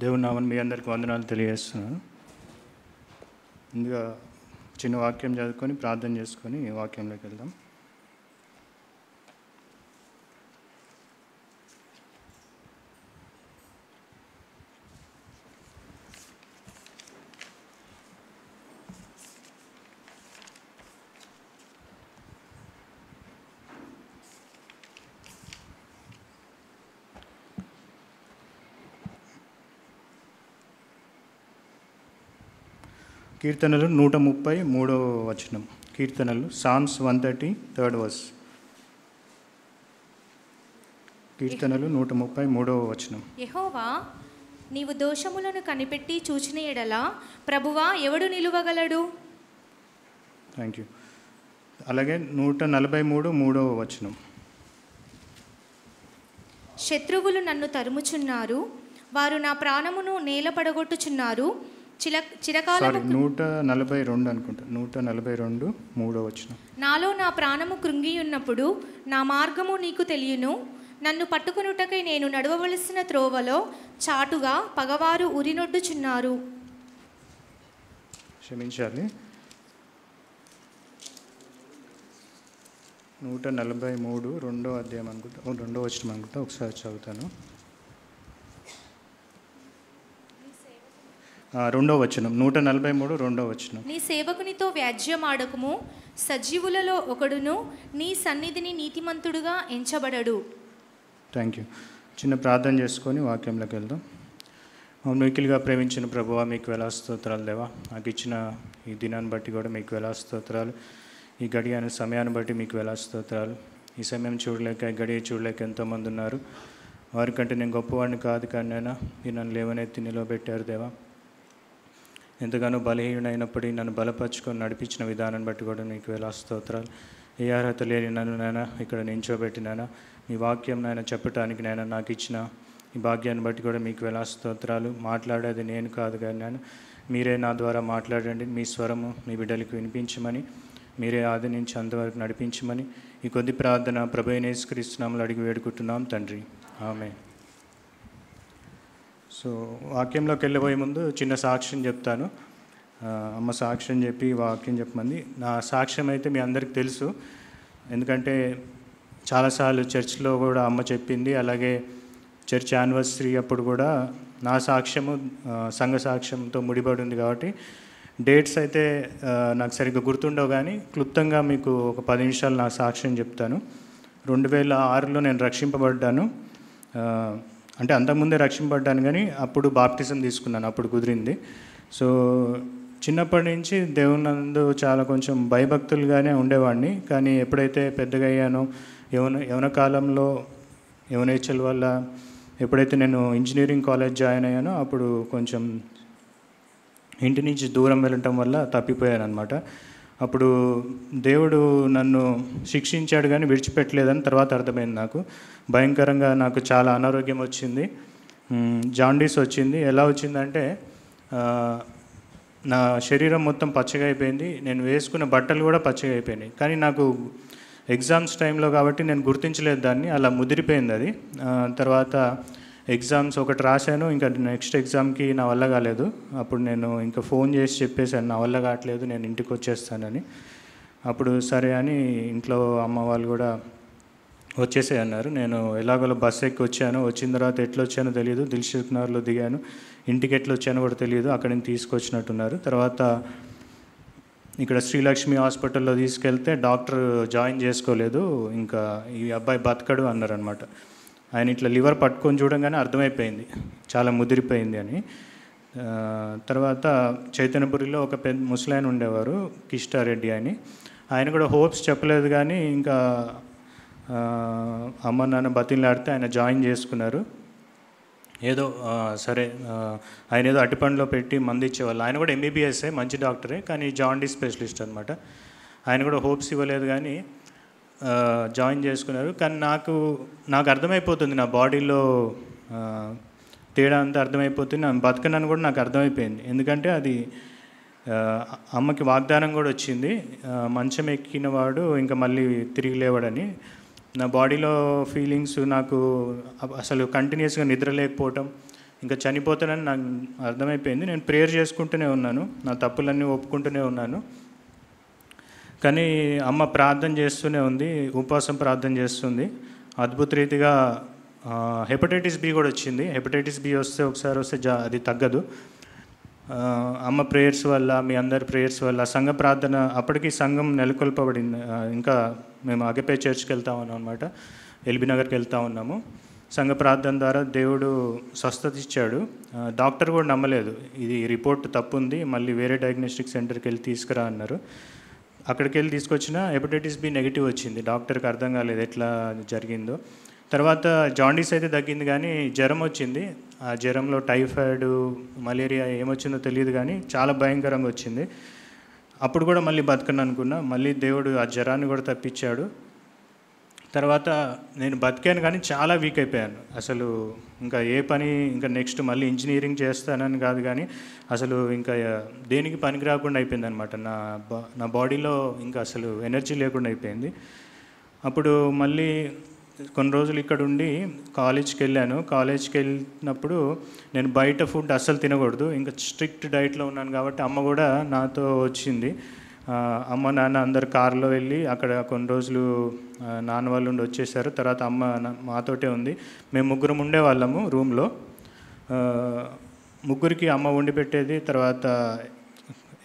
దేవుని నామమున మీ అందరికీ వందనాలు తెలియజేస్తున్నాను. ముందుగా చిన్న వాక్యం చదువుకొని ప్రార్థన చేసుకొని వాక్యంలోకి వెళ్దాం. కీర్తనలు 133 కీర్తనలు సామ్స్ 130 థర్డ్ వర్స్. కీర్తనలు 133 యెహోవా, నీవు దోషములను కనిపెట్టి చూచిన ఎడల ప్రభువా ఎవడు నిలువగలడు? Thank you. అలాగే 143 శత్రువులు నన్ను తరుముచున్నారు, వారు నా ప్రాణమును నేల పడగొట్టుచున్నారు. చిరకాలము 142 అనుకుంటా. 142 నాలో నా ప్రాణము కృంగియున్నప్పుడు నా మార్గము నీకు తెలియను. నన్ను పట్టుకొనుటకై నేను నడవవలసిన త్రోవలో చాటుగా పగవారు ఉరినొడ్డుచున్నారు. క్షమించాలి. 143 రెండో అధ్యాయం అనుకుంటా, 2వ వచనం అనుకుంటా. ఒకసారి చదువుతాను. 2వ వచనం, 143 2వ వచనం. నీ సేవకునితో వ్యాజ్యమాడకుము, సజీవులలో ఒకడును నీ సన్నిధిని నీతిమంతుడుగా ఎంచబడడు. Thank you. చిన్న ప్రార్థన చేసుకొని వాక్యంలోకి వెళ్దాం. మిక్కిలిగా ప్రేమించిన ప్రభువా, మీకు వేలా స్తోత్రాలు దేవా. నాకు ఇచ్చిన ఈ దినాన్ని బట్టి కూడా మీకు వేలా స్తోత్రాలు. ఈ గడియ సమయాన్ని బట్టి మీకు వేలా స్తోత్రాలు. ఈ సమయం చూడలేక, ఈ గడియ చూడలేక ఎంతోమంది ఉన్నారు. వారికంటే నేను గొప్పవాడిని కాదు, కానీ నన్ను లేవనెత్తి నిలవబెట్టారు దేవా. ఎంతగానో బలహీనైనప్పటికీ నన్ను బలపరుచుకొని నడిపించిన విధానాన్ని బట్టి కూడా నీకు వేలా స్తోత్రాలు. ఏ అర్హత లేని నన్ను ఇక్కడ నించోబెట్టినానా మీ వాక్యం చెప్పటానికి నాకు ఇచ్చిన ఈ భాగ్యాన్ని బట్టి కూడా మీకు వేలా స్తోత్రాలు. మాట్లాడేది నేను కాదు, కానీ మీరే నా ద్వారా మాట్లాడండి. మీ స్వరము మీ బిడ్డలకు వినిపించమని, మీరే ఆది నుంచి అంతవరకు నడిపించమని ఈ కొద్ది ప్రార్థన ప్రభువైన యేసుక్రీస్తు నామములో అడిగి వేడుకుంటున్నాం తండ్రి, ఆమేన్. సో వాక్యంలోకి వెళ్ళబోయే ముందు చిన్న సాక్ష్యం చెప్తాను. అమ్మ సాక్ష్యం చెప్పి వాక్యం చెప్పమంది. నా సాక్ష్యం అయితే మీ అందరికీ తెలుసు, ఎందుకంటే చాలాసార్లు చర్చ్లో కూడా అమ్మ చెప్పింది. అలాగే చర్చ్ యానివర్సరీ అప్పుడు కూడా నా సాక్ష్యము సంఘ సాక్ష్యంతో ముడిపడి ఉంది. కాబట్టి డేట్స్ అయితే నాకు సరిగ్గా గుర్తుండవు, కానీ క్లుప్తంగా మీకు ఒక 10 నిమిషాలు నా సాక్ష్యం చెప్తాను. 2006లో నేను రక్షింపబడ్డాను. అంటే అంతకుముందే రక్షింపబడ్డాను, కానీ అప్పుడు బాప్టిజం తీసుకున్నాను, అప్పుడు కుదిరింది. సో చిన్నప్పటి నుంచి దేవునందు చాలా కొంచెం భయభక్తులుగానే ఉండేవాడిని. కానీ ఎప్పుడైతే పెద్దగా అయ్యానో, యవన కాలంలో యవనేచ్ఛల వల్ల ఎప్పుడైతే నేను ఇంజనీరింగ్ కాలేజ్ జాయిన్ అయ్యానో అప్పుడు కొంచెం ఇంటి నుంచి దూరం వెళ్ళటం వల్ల తప్పిపోయాను అనమాట. అప్పుడు దేవుడు నన్ను శిక్షించాడు కానీ విడిచిపెట్టలేదని తర్వాత అర్థమైంది నాకు. భయంకరంగా నాకు చాలా అనారోగ్యం వచ్చింది, జాండీస్ వచ్చింది. ఎలా వచ్చిందంటే నా శరీరం మొత్తం పచ్చగా అయిపోయింది, నేను వేసుకున్న బట్టలు కూడా పచ్చగా అయిపోయినాయి. కానీ నాకు ఎగ్జామ్స్ టైంలో కాబట్టి నేను గుర్తించలేదు దాన్ని, అలా ముదిరిపోయింది అది. తర్వాత ఎగ్జామ్స్ ఒకటి రాశాను, ఇంకా నెక్స్ట్ ఎగ్జామ్కి నా వల్ల కాలేదు. అప్పుడు నేను ఇంకా ఫోన్ చేసి చెప్పేశాను నా వల్ల కావట్లేదు, నేను ఇంటికి వచ్చేస్తానని. అప్పుడు సరే అని ఇంట్లో అమ్మ వాళ్ళు కూడా వచ్చేసే అన్నారు. నేను ఎలాగోలో బస్సు ఎక్కి వచ్చాను. వచ్చిన తర్వాత ఎట్లా వచ్చానో తెలియదు, దిల్సుఖ్నగర్లో దిగాను. ఇంటికి ఎట్లా వచ్చానో కూడా తెలియదు, అక్కడి నుంచి తీసుకొచ్చినట్టున్నారు. తర్వాత ఇక్కడ శ్రీలక్ష్మి హాస్పిటల్లో తీసుకెళ్తే డాక్టర్ జాయిన్ చేసుకోలేదు, ఇంకా ఈ అబ్బాయి బతకడు అన్నారనమాట. ఆయన ఇట్లా లివర్ పట్టుకొని చూడంగానే అర్థమైపోయింది చాలా ముదిరిపోయింది అని. తర్వాత చైతన్యపురిలో ఒక పెద్ద ముసలాయన ఉండేవారు, కిష్టారెడ్డి అని. ఆయన కూడా హోప్స్ చెప్పలేదు, కానీ ఇంకా అమ్మ నాన్న బతిలాడితే ఆయన జాయిన్ చేసుకున్నారు. ఏదో సరే ఆయన ఏదో అటిపండ్లో పెట్టి మందు ఇచ్చేవాళ్ళు. ఆయన కూడా ఎంబీబీఎస్ఏ, మంచి డాక్టరే, కానీ జాండీస్ స్పెషలిస్ట్ అనమాట. ఆయన కూడా హోప్స్ ఇవ్వలేదు, కానీ జాయిన్ చేసుకున్నారు. కానీ నాకు అర్థమైపోతుంది, నా బాడీలో తేడా అంతా అర్థమైపోతుంది. నేను బతకనని కూడా నాకు అర్థమైపోయింది. ఎందుకంటే అది అమ్మకి వాగ్దానం కూడా వచ్చింది, మంచం ఎక్కిన వాడు ఇంకా మళ్ళీ తిరిగి లేవాడని. నా బాడీలో ఫీలింగ్స్ నాకు అసలు కంటిన్యూస్గా నిద్ర లేకపోవటం, ఇంకా చనిపోతానని నాకు అర్థమైపోయింది. నేను ప్రేయర్ చేసుకుంటూనే ఉన్నాను, నా తప్పులన్నీ ఒప్పుకుంటూనే ఉన్నాను. కానీ అమ్మ ప్రార్థన చేస్తూనే ఉంది, ఉపవాసం ప్రార్థన చేస్తుంది. అద్భుత రీతిగా హెపటైటిస్ బి కూడా వచ్చింది. హెపటైటిస్ బి ఒకసారి వస్తే అది తగ్గదు. అమ్మ ప్రేయర్స్ వల్ల, మీ అందరి ప్రేయర్స్ వల్ల, సంఘ ప్రార్థన, అప్పటికి సంఘం నెలకొల్పబడింది. ఇంకా మేము అగపే చర్చ్కి వెళ్తా ఉన్నాం అనమాట, ఎల్బీ నగర్కి వెళ్తూ ఉన్నాము. సంఘ ప్రార్థన ద్వారా దేవుడు స్వస్థత ఇచ్చాడు. డాక్టర్ కూడా నమ్మలేదు, ఇది రిపోర్ట్ తప్పు ఉంది, మళ్ళీ వేరే డయాగ్నోస్టిక్ సెంటర్కి వెళ్ళి తీసుకురా అన్నారు. అక్కడికి వెళ్ళి తీసుకొచ్చిన హెపటైటిస్ బి నెగిటివ్ వచ్చింది. డాక్టర్కి అర్థం కాలేదు ఎట్లా జరిగిందో. తర్వాత జాండీస్ అయితే తగ్గింది, కానీ జ్వరం వచ్చింది. ఆ జ్వరంలో టైఫాయిడ్, మలేరియా ఏమొచ్చిందో తెలియదు, కానీ చాలా భయంకరంగా వచ్చింది. అప్పుడు కూడా మళ్ళీ బతకను అనుకున్నా, మళ్ళీ దేవుడు ఆ జ్వరాన్ని కూడా తప్పించాడు. తర్వాత నేను బతికాను, కానీ చాలా వీక్ అయిపోయాను. అసలు ఇంకా ఏ పని, ఇంకా నెక్స్ట్ మళ్ళీ ఇంజనీరింగ్ చేస్తానని కాదు, కానీ అసలు ఇంకా దేనికి పనికి రాకుండా అయిపోయింది అనమాట. నా బాడీలో ఇంకా అసలు ఎనర్జీ లేకుండా అయిపోయింది. అప్పుడు మళ్ళీ కొన్ని రోజులు ఇక్కడ ఉండి కాలేజ్కి వెళ్ళాను. కాలేజ్కి వెళ్ళినప్పుడు నేను బయట ఫుడ్ అస్సలు తినకూడదు, ఇంకా స్ట్రిక్ట్ డైట్లో ఉన్నాను కాబట్టి అమ్మ కూడా నాతో వచ్చింది. అమ్మ నాన్న అందరు కారులో వెళ్ళి అక్కడ కొన్ని రోజులు నాన్న వాళ్ళు ఉండి వచ్చేసారు. తర్వాత అమ్మ మాతోటే ఉంది. మేము ముగ్గురం ఉండేవాళ్ళము రూమ్లో. ముగ్గురికి అమ్మ వండి పెట్టేది. తర్వాత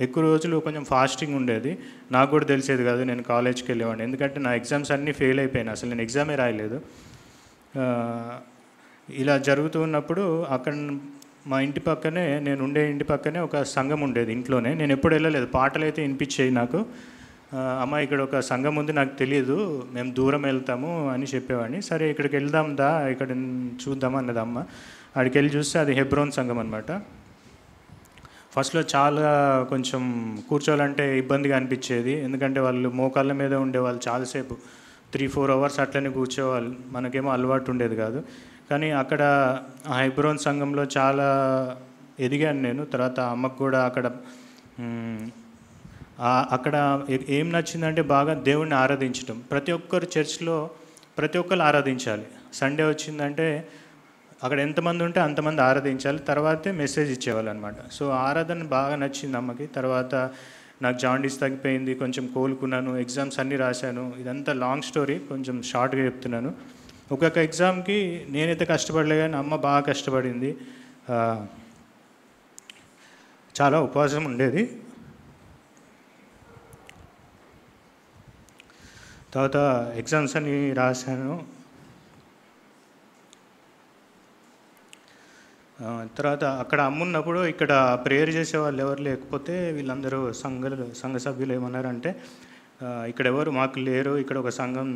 ఎక్కువ రోజులు కొంచెం ఫాస్టింగ్ ఉండేది. నాకు కూడా తెలిసేది కాదు, నేను కాలేజ్కి వెళ్ళేవాడిని. ఎందుకంటే నా ఎగ్జామ్స్ అన్నీ ఫెయిల్ అయిపోయాను, అసలు నేను ఎగ్జామే రాయలేదు. ఇలా జరుగుతూ ఉన్నప్పుడు అక్కడ మా ఇంటి పక్కనే, నేను ఉండే ఇంటి పక్కనే ఒక సంఘం ఉండేది ఇంట్లోనే. నేను ఎప్పుడు వెళ్ళలేదు, పాటలు అయితే వినిపించేవి నాకు. అమ్మ ఇక్కడ ఒక సంఘం ఉంది, నాకు తెలియదు, మేము దూరం వెళ్తాము అని చెప్పేవాడిని. సరే ఇక్కడికి వెళ్దాం దా, ఇక్కడ చూద్దాం అన్నది అమ్మ. అక్కడికి వెళ్ళి చూస్తే అది హెబ్రోన్ సంఘం అనమాట. ఫస్ట్లో చాలా కొంచెం కూర్చోవాలంటే ఇబ్బందిగా అనిపించేది, ఎందుకంటే వాళ్ళు మోకాళ్ళ మీద ఉండేవాళ్ళు చాలాసేపు, 3-4 అవర్స్ అట్లనే కూర్చోవాలి. మనకేమో అలవాటు ఉండేది కాదు. కానీ అక్కడ ఆ హెబ్రోన్ సంఘంలో చాలా ఎదిగాను నేను. తర్వాత అమ్మకు కూడా అక్కడ ఏం నచ్చిందంటే బాగా దేవుణ్ణి ఆరాధించడం. ప్రతి ఒక్కరు చర్చ్లో ప్రతి ఒక్కరు ఆరాధించాలి. సండే వచ్చిందంటే అక్కడ ఎంతమంది ఉంటే అంతమంది ఆరాధించాలి, తర్వాతే మెసేజ్ ఇచ్చేవాళ్ళు అనమాట. సో ఆరాధన బాగా నచ్చింది అమ్మకి. తర్వాత నాకు జాండీస్ తగ్గిపోయింది, కొంచెం కోలుకున్నాను, ఎగ్జామ్స్ అన్నీ రాశాను. ఇదంతా లాంగ్ స్టోరీ, కొంచెం షార్ట్గా చెప్తున్నాను. ఒక్కొక్క ఎగ్జామ్కి నేనైతే కష్టపడలే, కానీ అమ్మ బాగా కష్టపడింది. చాలా ఉపవాసం ఉండేది. తర్వాత ఎగ్జామ్స్ అన్నీ రాశాను. తర్వాత అక్కడ అమ్మున్నప్పుడు ఇక్కడ ప్రేయర్ చేసే వాళ్ళు ఎవరు లేకపోతే వీళ్ళందరూ సంఘ సభ్యులు ఏమన్నారంటే, ఇక్కడ ఎవరు మాకు లేరు, ఇక్కడ ఒక సంఘం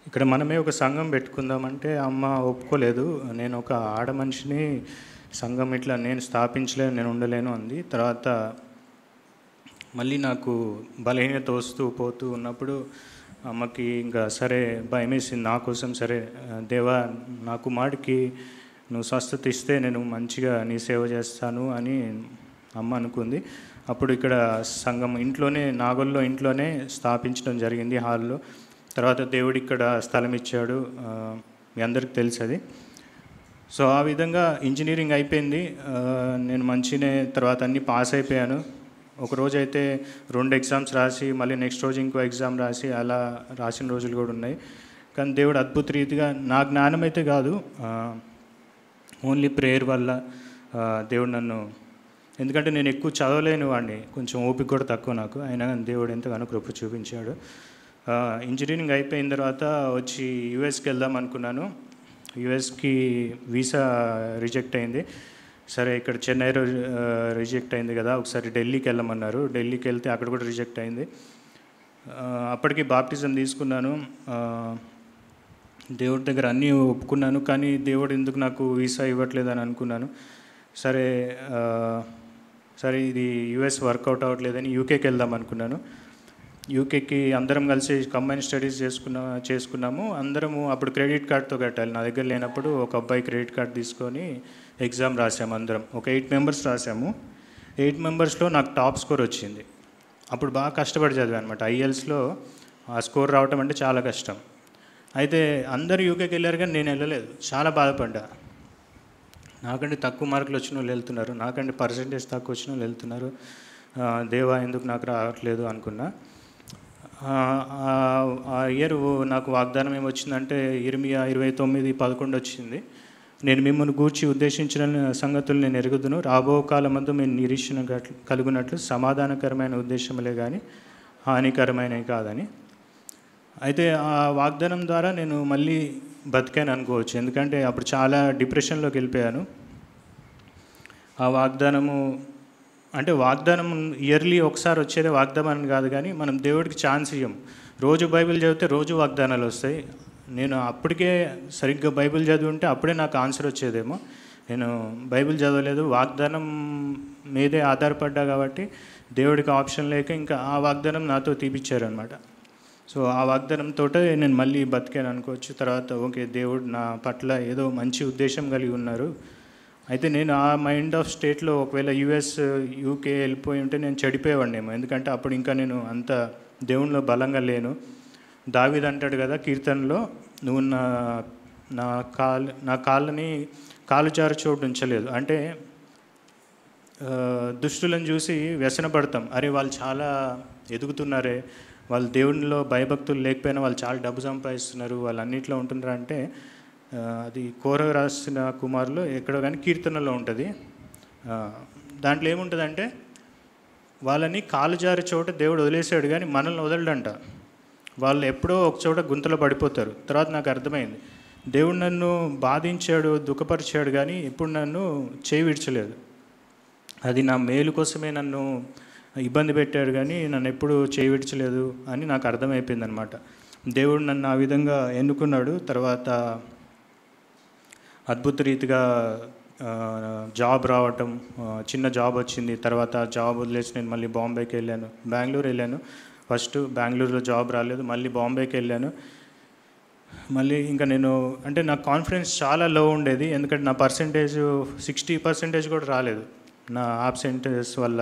ఇక్కడ మనమే ఒక సంఘం పెట్టుకుందామంటే అమ్మ ఒప్పుకోలేదు. నేను ఒక ఆడ మనిషిని, సంఘం ఇట్లా నేను స్థాపించలేను, నేను ఉండలేను అంది. తర్వాత మళ్ళీ నాకు బలహీనత వస్తూ పోతూ ఉన్నప్పుడు అమ్మకి ఇంకా సరే భయం వేసింది నా కోసం. సరే దేవా, నా కుమారుడికి నువ్వు స్వస్థత ఇస్తే నేను మంచిగా నీ సేవ చేస్తాను అని అమ్మ అనుకుంది. అప్పుడు ఇక్కడ సంఘం ఇంట్లోనే, నాగోల్లో ఇంట్లోనే స్థాపించడం జరిగింది, హాల్లో. తర్వాత దేవుడు ఇక్కడ స్థలం ఇచ్చాడు, మీ అందరికి తెలుసు అది. సో ఆ విధంగా ఇంజనీరింగ్ అయిపోయింది. నేను మంచిగానే తర్వాత అన్నీ పాస్ అయిపోయాను. ఒకరోజు అయితే 2 ఎగ్జామ్స్ రాసి మళ్ళీ నెక్స్ట్ రోజు ఇంకో ఎగ్జామ్ రాసి అలా రాసిన రోజులు కూడా ఉన్నాయి. కానీ దేవుడు అద్భుత రీతిగా, నా జ్ఞానం అయితే కాదు, ఓన్లీ ప్రేయర్ వల్ల దేవుడు నన్ను, ఎందుకంటే నేను ఎక్కువ చదవలేని వాడిని, కొంచెం ఓపిక కూడా తక్కువ నాకు, అయినా కానీ దేవుడు ఎంతగానో కృప చూపించాడు. ఇంజనీరింగ్ అయిపోయిన తర్వాత వచ్చి యూఎస్కి వెళ్దాం అనుకున్నాను. యూఎస్కి వీసా రిజెక్ట్ అయింది. సరే ఇక్కడ చెన్నైలో రిజెక్ట్ అయింది కదా, ఒకసారి ఢిల్లీకి వెళ్ళమన్నారు. ఢిల్లీకి వెళ్తే అక్కడ కూడా రిజెక్ట్ అయింది. అప్పటికి బాప్టిజం తీసుకున్నాను, దేవుడి దగ్గర అన్నీ ఒప్పుకున్నాను. కానీ దేవుడు ఎందుకు నాకు వీసా ఇవ్వట్లేదు అని అనుకున్నాను. సరే ఇది యూఎస్ వర్కౌట్ అవ్వట్లేదని యూకేకి వెళ్దాం అనుకున్నాను. యూకేకి అందరం కలిసి కంబైన్ స్టడీస్ చేసుకున్నాము. అందరము అప్పుడు క్రెడిట్ కార్డ్తో కట్టాలి. నా దగ్గర లేనప్పుడు ఒక అబ్బాయి క్రెడిట్ కార్డ్ తీసుకొని ఎగ్జామ్ రాసాము అందరం. ఒక 8 మెంబర్స్ రాసాము. 8 మెంబర్స్లో నాకు టాప్ స్కోర్ వచ్చింది. అప్పుడు బాగా కష్టపడి చదివాను అనమాట. ఐఎల్స్లో ఆ స్కోర్ రావటం అంటే చాలా కష్టం. అయితే అందరు యూకేకి వెళ్ళారు కానీ నేను వెళ్ళలేదు. చాలా బాధపడ్డా. నాకంటే తక్కువ మార్కులు వచ్చిన వాళ్ళు వెళ్తున్నారు, నాకంటే పర్సంటేజ్ తక్కువ వచ్చిన వాళ్ళు వెళ్తున్నారు, దేవా ఎందుకు నాకు రావట్లేదు అనుకున్నా. ఆ ఇయర్ నాకు వాగ్దానం ఏమొచ్చిందంటే ఇర్మియా 29:11 వచ్చింది. నేను మిమ్మల్ని గూర్చి ఉద్దేశించిన సంగతులు నేను ఎరుగుదును, రాబో కాలమందు మేము నిరీక్షణ కలుగునట్లు సమాధానకరమైన ఉద్దేశములే కానీ హానికరమైనవి కాదని. అయితే ఆ వాగ్దానం ద్వారా నేను మళ్ళీ బతికాను అనుకోవచ్చు. ఎందుకంటే అప్పుడు చాలా డిప్రెషన్లోకి వెళ్ళిపోయాను. ఆ వాగ్దానము అంటే వాగ్దానం ఇయర్లీ ఒకసారి వచ్చేదే వాగ్దానం కాదు, కానీ మనం దేవుడికి ఛాన్స్ ఇవ్వం. రోజు బైబిల్ చదివితే రోజు వాగ్దానాలు వస్తాయి. నేను అప్పటికే సరిగ్గా బైబిల్ చదివి ఉంటే అప్పుడే నాకు ఆన్సర్ వచ్చేదేమో. నేను బైబిల్ చదవలేదు, వాగ్దానం మీదే ఆధారపడ్డా కాబట్టి దేవుడికి ఆప్షన్ లేక ఇంకా ఆ వాగ్దానం నాతో తీపిచ్చారనమాట. సో ఆ వాగ్దానంతో నేను మళ్ళీ బతికాను అనుకోవచ్చు. తర్వాత ఓకే, దేవుడు నా పట్ల ఏదో మంచి ఉద్దేశం కలిగి ఉన్నారు. అయితే నేను ఆ మైండ్ ఆఫ్ స్టేట్లో ఒకవేళ యూకే వెళ్ళిపోయి ఉంటే నేను చెడిపోయేవాడినేమో. ఎందుకంటే అప్పుడు ఇంకా నేను అంత దేవునిలో బలంగా లేను. దావీదు అంటాడు కదా కీర్తనలో, నువ్వు నా కాళ్ళని కాలు జారు చోటు ఉంచలేదు. అంటే దుష్టులను చూసి వ్యసనపడతాం, అరే వాళ్ళు చాలా ఎదుగుతున్నారే, వాళ్ళు దేవునిలో భయభక్తులు లేకపోయినా వాళ్ళు చాలా డబ్బు సంపాదిస్తున్నారు, వాళ్ళు అన్నింటిలో ఉంటున్నారు. అంటే అది కోర రాసిన కుమారులు ఎక్కడో కానీ కీర్తనలో ఉంటుంది. దాంట్లో ఏముంటుందంటే వాళ్ళని కాలు జారి చోట దేవుడు వదిలేసాడు కానీ మనల్ని వదలడంట. వాళ్ళు ఎప్పుడో ఒక చోట గుంతలో పడిపోతారు. తర్వాత నాకు అర్థమైంది, దేవుడు నన్ను బాధించాడు, దుఃఖపరిచాడు, కానీ ఎప్పుడు నన్ను చేయి విడిచలేదు. అది నా మేలు కోసమే నన్ను ఇబ్బంది పెట్టాడు, కానీ నన్ను ఎప్పుడు చేయి విడిచలేదు అని నాకు అర్థమైపోయింది అనమాట. దేవుడు నన్ను ఆ విధంగా ఎన్నుకున్నాడు. తర్వాత అద్భుత రీతిగా జాబ్ రావటం, చిన్న జాబ్ వచ్చింది. తర్వాత జాబ్ వదిలేసి నేను మళ్ళీ బాంబేకి వెళ్ళాను, బెంగళూరు వెళ్ళాను. ఫస్ట్ బెంగళూరులో జాబ్ రాలేదు, మళ్ళీ బాంబేకి వెళ్ళాను. మళ్ళీ ఇంకా నేను అంటే నా కాన్ఫిడెన్స్ చాలా లో ఉండేది. ఎందుకంటే నా పర్సంటేజ్ 60% కూడా రాలేదు. నా ఆబ్సెంటెస్ వల్ల,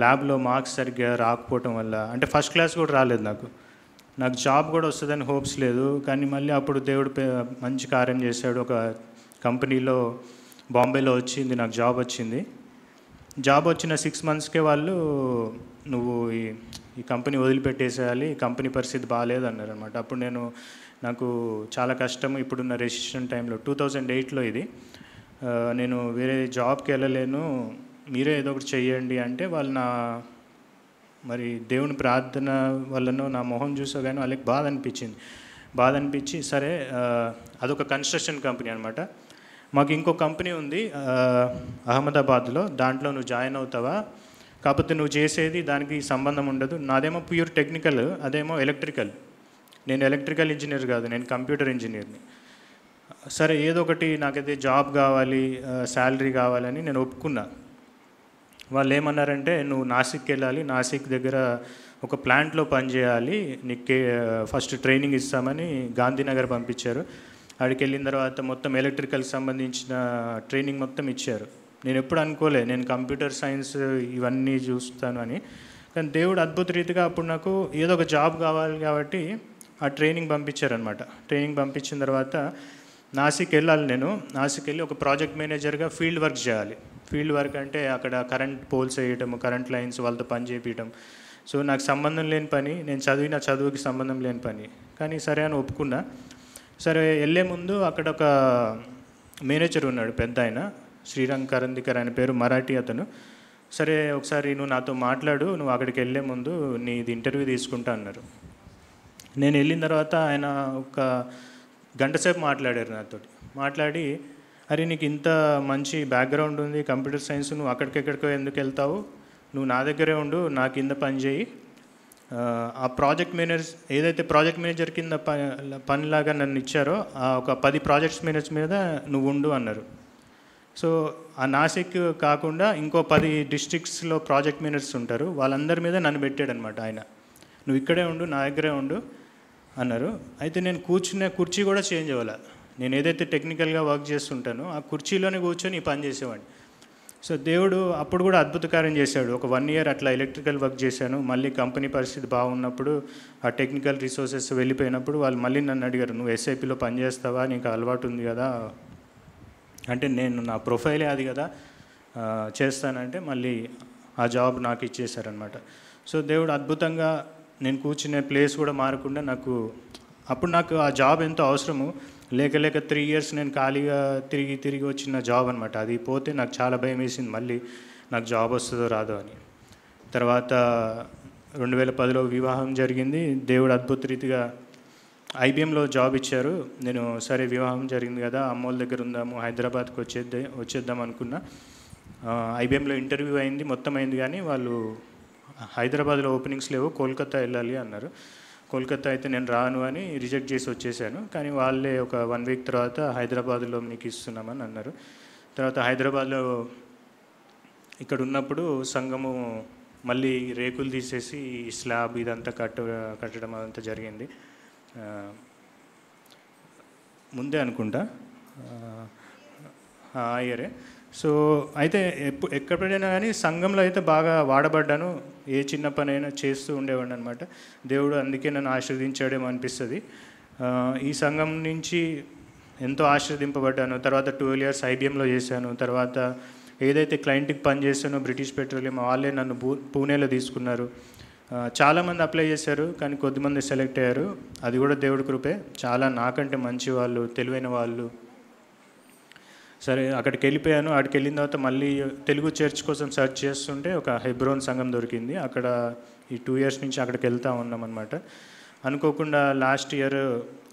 ల్యాబ్లో మార్క్స్ సరిగ్గా రాకపోవటం వల్ల, అంటే ఫస్ట్ క్లాస్ కూడా రాలేదు. నాకు జాబ్ కూడా వస్తుందని హోప్స్ లేదు. కానీ మళ్ళీ అప్పుడు దేవుడు మంచి కార్యం చేశాడు. ఒక కంపెనీలో బాంబేలో వచ్చింది, నాకు జాబ్ వచ్చింది. జాబ్ వచ్చిన 6 monthsకే వాళ్ళు నువ్వు ఈ కంపెనీ వదిలిపెట్టేసేయాలి, ఈ కంపెనీ పరిస్థితి బాగాలేదు అన్నారు అనమాట. అప్పుడు నాకు చాలా కష్టం. ఇప్పుడున్న రెసిషన్ టైంలో 2008లో ఇది, నేను వేరే జాబ్కి వెళ్ళలేను, మీరే ఏదో ఒకటి చెయ్యండి అంటే వాళ్ళు మరి దేవుని ప్రార్థన వల్లనో నా మొహం చూసో కానీ వాళ్ళకి బాధ అనిపించి సరే, అదొక కన్స్ట్రక్షన్ కంపెనీ అనమాట. మాకు ఇంకో కంపెనీ ఉంది అహ్మదాబాద్లో, దాంట్లో నువ్వు జాయిన్ అవుతావా, కాకపోతే నువ్వు చేసేది దానికి సంబంధం ఉండదు. నాదేమో ప్యూర్ టెక్నికల్, అదేమో ఎలక్ట్రికల్. నేను ఎలక్ట్రికల్ ఇంజనీర్ కాదు, నేను కంప్యూటర్ ఇంజనీర్ని. సరే ఏదో ఒకటి నాకైతే జాబ్ కావాలి, శాలరీ కావాలని నేను ఒప్పుకున్నా. వాళ్ళు ఏమన్నారంటే నువ్వు నాసిక్కి వెళ్ళాలి, నాసిక్ దగ్గర ఒక ప్లాంట్లో పనిచేయాలి, నీకు ఫస్ట్ ట్రైనింగ్ ఇస్తామని గాంధీనగర్ పంపించారు. అక్కడికి వెళ్ళిన తర్వాత మొత్తం ఎలక్ట్రికల్కి సంబంధించిన ట్రైనింగ్ మొత్తం ఇచ్చారు. నేను ఎప్పుడు అనుకోలే నేను కంప్యూటర్ సైన్స్ ఇవన్నీ చూస్తాను అని. కానీ దేవుడు అద్భుత రీతిగా అప్పుడు నాకు ఏదో ఒక జాబ్ కావాలి కాబట్టి ఆ ట్రైనింగ్ పంపించారనమాట. ట్రైనింగ్ పంపించిన తర్వాత నాసిక్ వెళ్ళాలి. నేను నాసిక్ వెళ్ళి ఒక ప్రాజెక్ట్ మేనేజర్గా ఫీల్డ్ వర్క్ చేయాలి. ఫీల్డ్ వర్క్ అంటే అక్కడ కరెంట్ పోల్స్ వేయటం, కరెంట్ లైన్స్ వాళ్ళతో పని చేయించడం. సో నాకు సంబంధం లేని పని, నేను చదివిన చదువుకి సంబంధం లేని పని. కానీ సరే అని ఒప్పుకున్నా. సరే వెళ్ళే ముందు అక్కడ ఒక మేనేజర్ ఉన్నాడు, పెద్ద ఆయన, శ్రీరంగ్ కరందికర్ ఆయన పేరు, మరాఠీ అతను. సరే ఒకసారి నువ్వు నాతో మాట్లాడు, నువ్వు అక్కడికి వెళ్ళే ముందు నీది ఇంటర్వ్యూ తీసుకుంటా అన్నారు. నేను వెళ్ళిన తర్వాత ఆయన ఒక గంట సేపు మాట్లాడారు నాతో. మాట్లాడి అరే నీకు ఇంత మంచి బ్యాక్గ్రౌండ్ ఉంది కంప్యూటర్ సైన్స్, నువ్వు అక్కడికెక్కడికో ఎందుకు వెళ్తావు, నువ్వు నా దగ్గరే ఉండు, నా కింద పని చేయి, ఆ ప్రాజెక్ట్ మేనేజర్ ఏదైతే ప్రాజెక్ట్ మేనేజర్ కింద పనిలాగా నన్ను ఇచ్చారో ఒక 10 ప్రాజెక్ట్స్ మేనేజర్ మీద నువ్వు ఉండు అన్నారు. సో ఆ నాసిక్ కాకుండా ఇంకో 10 డిస్ట్రిక్ట్స్లో ప్రాజెక్ట్ మేనేజర్స్ ఉంటారు, వాళ్ళందరి మీద నన్ను పెట్టాడనమాట ఆయన. నువ్వు ఇక్కడే ఉండు, నా దగ్గరే ఉండు అన్నారు. అయితే నేను కూర్చున్న కుర్చీ కూడా చేంజ్ అవ్వాలి. నేను ఏదైతే టెక్నికల్గా వర్క్ చేస్తుంటానో ఆ కుర్చీలోనే కూర్చొని ఈ పని చేసేవాడిని. సో దేవుడు అప్పుడు కూడా అద్భుత కార్యం చేశాడు. ఒక 1 ఇయర్ అట్లా ఎలక్ట్రికల్ వర్క్ చేశాను. మళ్ళీ కంపెనీ పరిస్థితి బాగున్నప్పుడు, ఆ టెక్నికల్ రిసోర్సెస్ వెళ్ళిపోయినప్పుడు వాళ్ళు మళ్ళీ నన్ను అడిగారు, నువ్వు ఎస్ఐపిలో పనిచేస్తావా, నీకు అలవాటు ఉంది కదా అంటే, నేను నా ప్రొఫైలే అది కదా చేస్తానంటే మళ్ళీ ఆ జాబ్ నాకు ఇచ్చేశారనమాట. సో దేవుడు అద్భుతంగా, నేను కూర్చునే ప్లేస్ కూడా మారకుండా అప్పుడు నాకు ఆ జాబ్ ఎంతో అవసరము. లేక 3 ఇయర్స్ నేను ఖాళీగా తిరిగి వచ్చిన జాబ్ అనమాట. అది పోతే నాకు చాలా భయం వేసింది, మళ్ళీ నాకు జాబ్ వస్తుందో రాదో అని. తర్వాత 2010లో వివాహం జరిగింది. దేవుడు అద్భుత రీతిగా ఐబీఎంలో జాబ్ ఇచ్చారు. నేను సరే వివాహం జరిగింది కదా, అమ్మోళ్ళ దగ్గర ఉందాము, హైదరాబాద్కి వచ్చేద్దాం అనుకున్నా. ఐబీఎంలో ఇంటర్వ్యూ అయింది, మొత్తం అయింది, కానీ వాళ్ళు హైదరాబాద్లో ఓపెనింగ్స్ లేవు, కోల్కతా వెళ్ళాలి అన్నారు. కోల్కతా అయితే నేను రాను అని రిజెక్ట్ చేసి వచ్చేసాను. కానీ వాళ్ళే ఒక 1 వీక్ తర్వాత హైదరాబాద్లో మీకు ఇస్తున్నామని అన్నారు. తర్వాత హైదరాబాద్లో ఇక్కడ ఉన్నప్పుడు సంఘము మళ్ళీ రేకులు తీసేసి స్లాబ్ ఇదంతా కట్టడం అదంతా జరిగింది. ముందే అనుకుంటా ఇయరే. సో అయితే ఎక్కడైనా కానీ సంఘంలో అయితే బాగా వాడబడ్డాను. ఏ చిన్న పని అయినా చేస్తూ ఉండేవాడిని అనమాట. దేవుడు అందుకే నన్ను ఆశీర్వదించాడేమో అనిపిస్తుంది. ఈ సంఘం నుంచి ఎంతో ఆశీర్వదింపబడ్డాను. తర్వాత 12 ఇయర్స్ ఐబీఎంలో చేశాను. తర్వాత ఏదైతే క్లయింట్కి పని చేశానో బ్రిటిష్ పెట్రోలియం, వాళ్ళే నన్ను పూణేలో తీసుకున్నారు. చాలామంది అప్లై చేశారు, కానీ కొద్దిమంది సెలెక్ట్ అయ్యారు. అది కూడా దేవుడి కృపే. చాలా నాకంటే మంచి వాళ్ళు, తెలివైన వాళ్ళు. సరే అక్కడికి వెళ్ళిపోయాను. అక్కడికి వెళ్ళిన తర్వాత మళ్ళీ తెలుగు చర్చ్ కోసం సెర్చ్ చేస్తుంటే ఒక హెబ్రోన్ సంఘం దొరికింది. అక్కడ ఈ 2 ఇయర్స్ నుంచి అక్కడికి వెళ్తూ ఉన్నాం అనమాట. అనుకోకుండా లాస్ట్ ఇయర్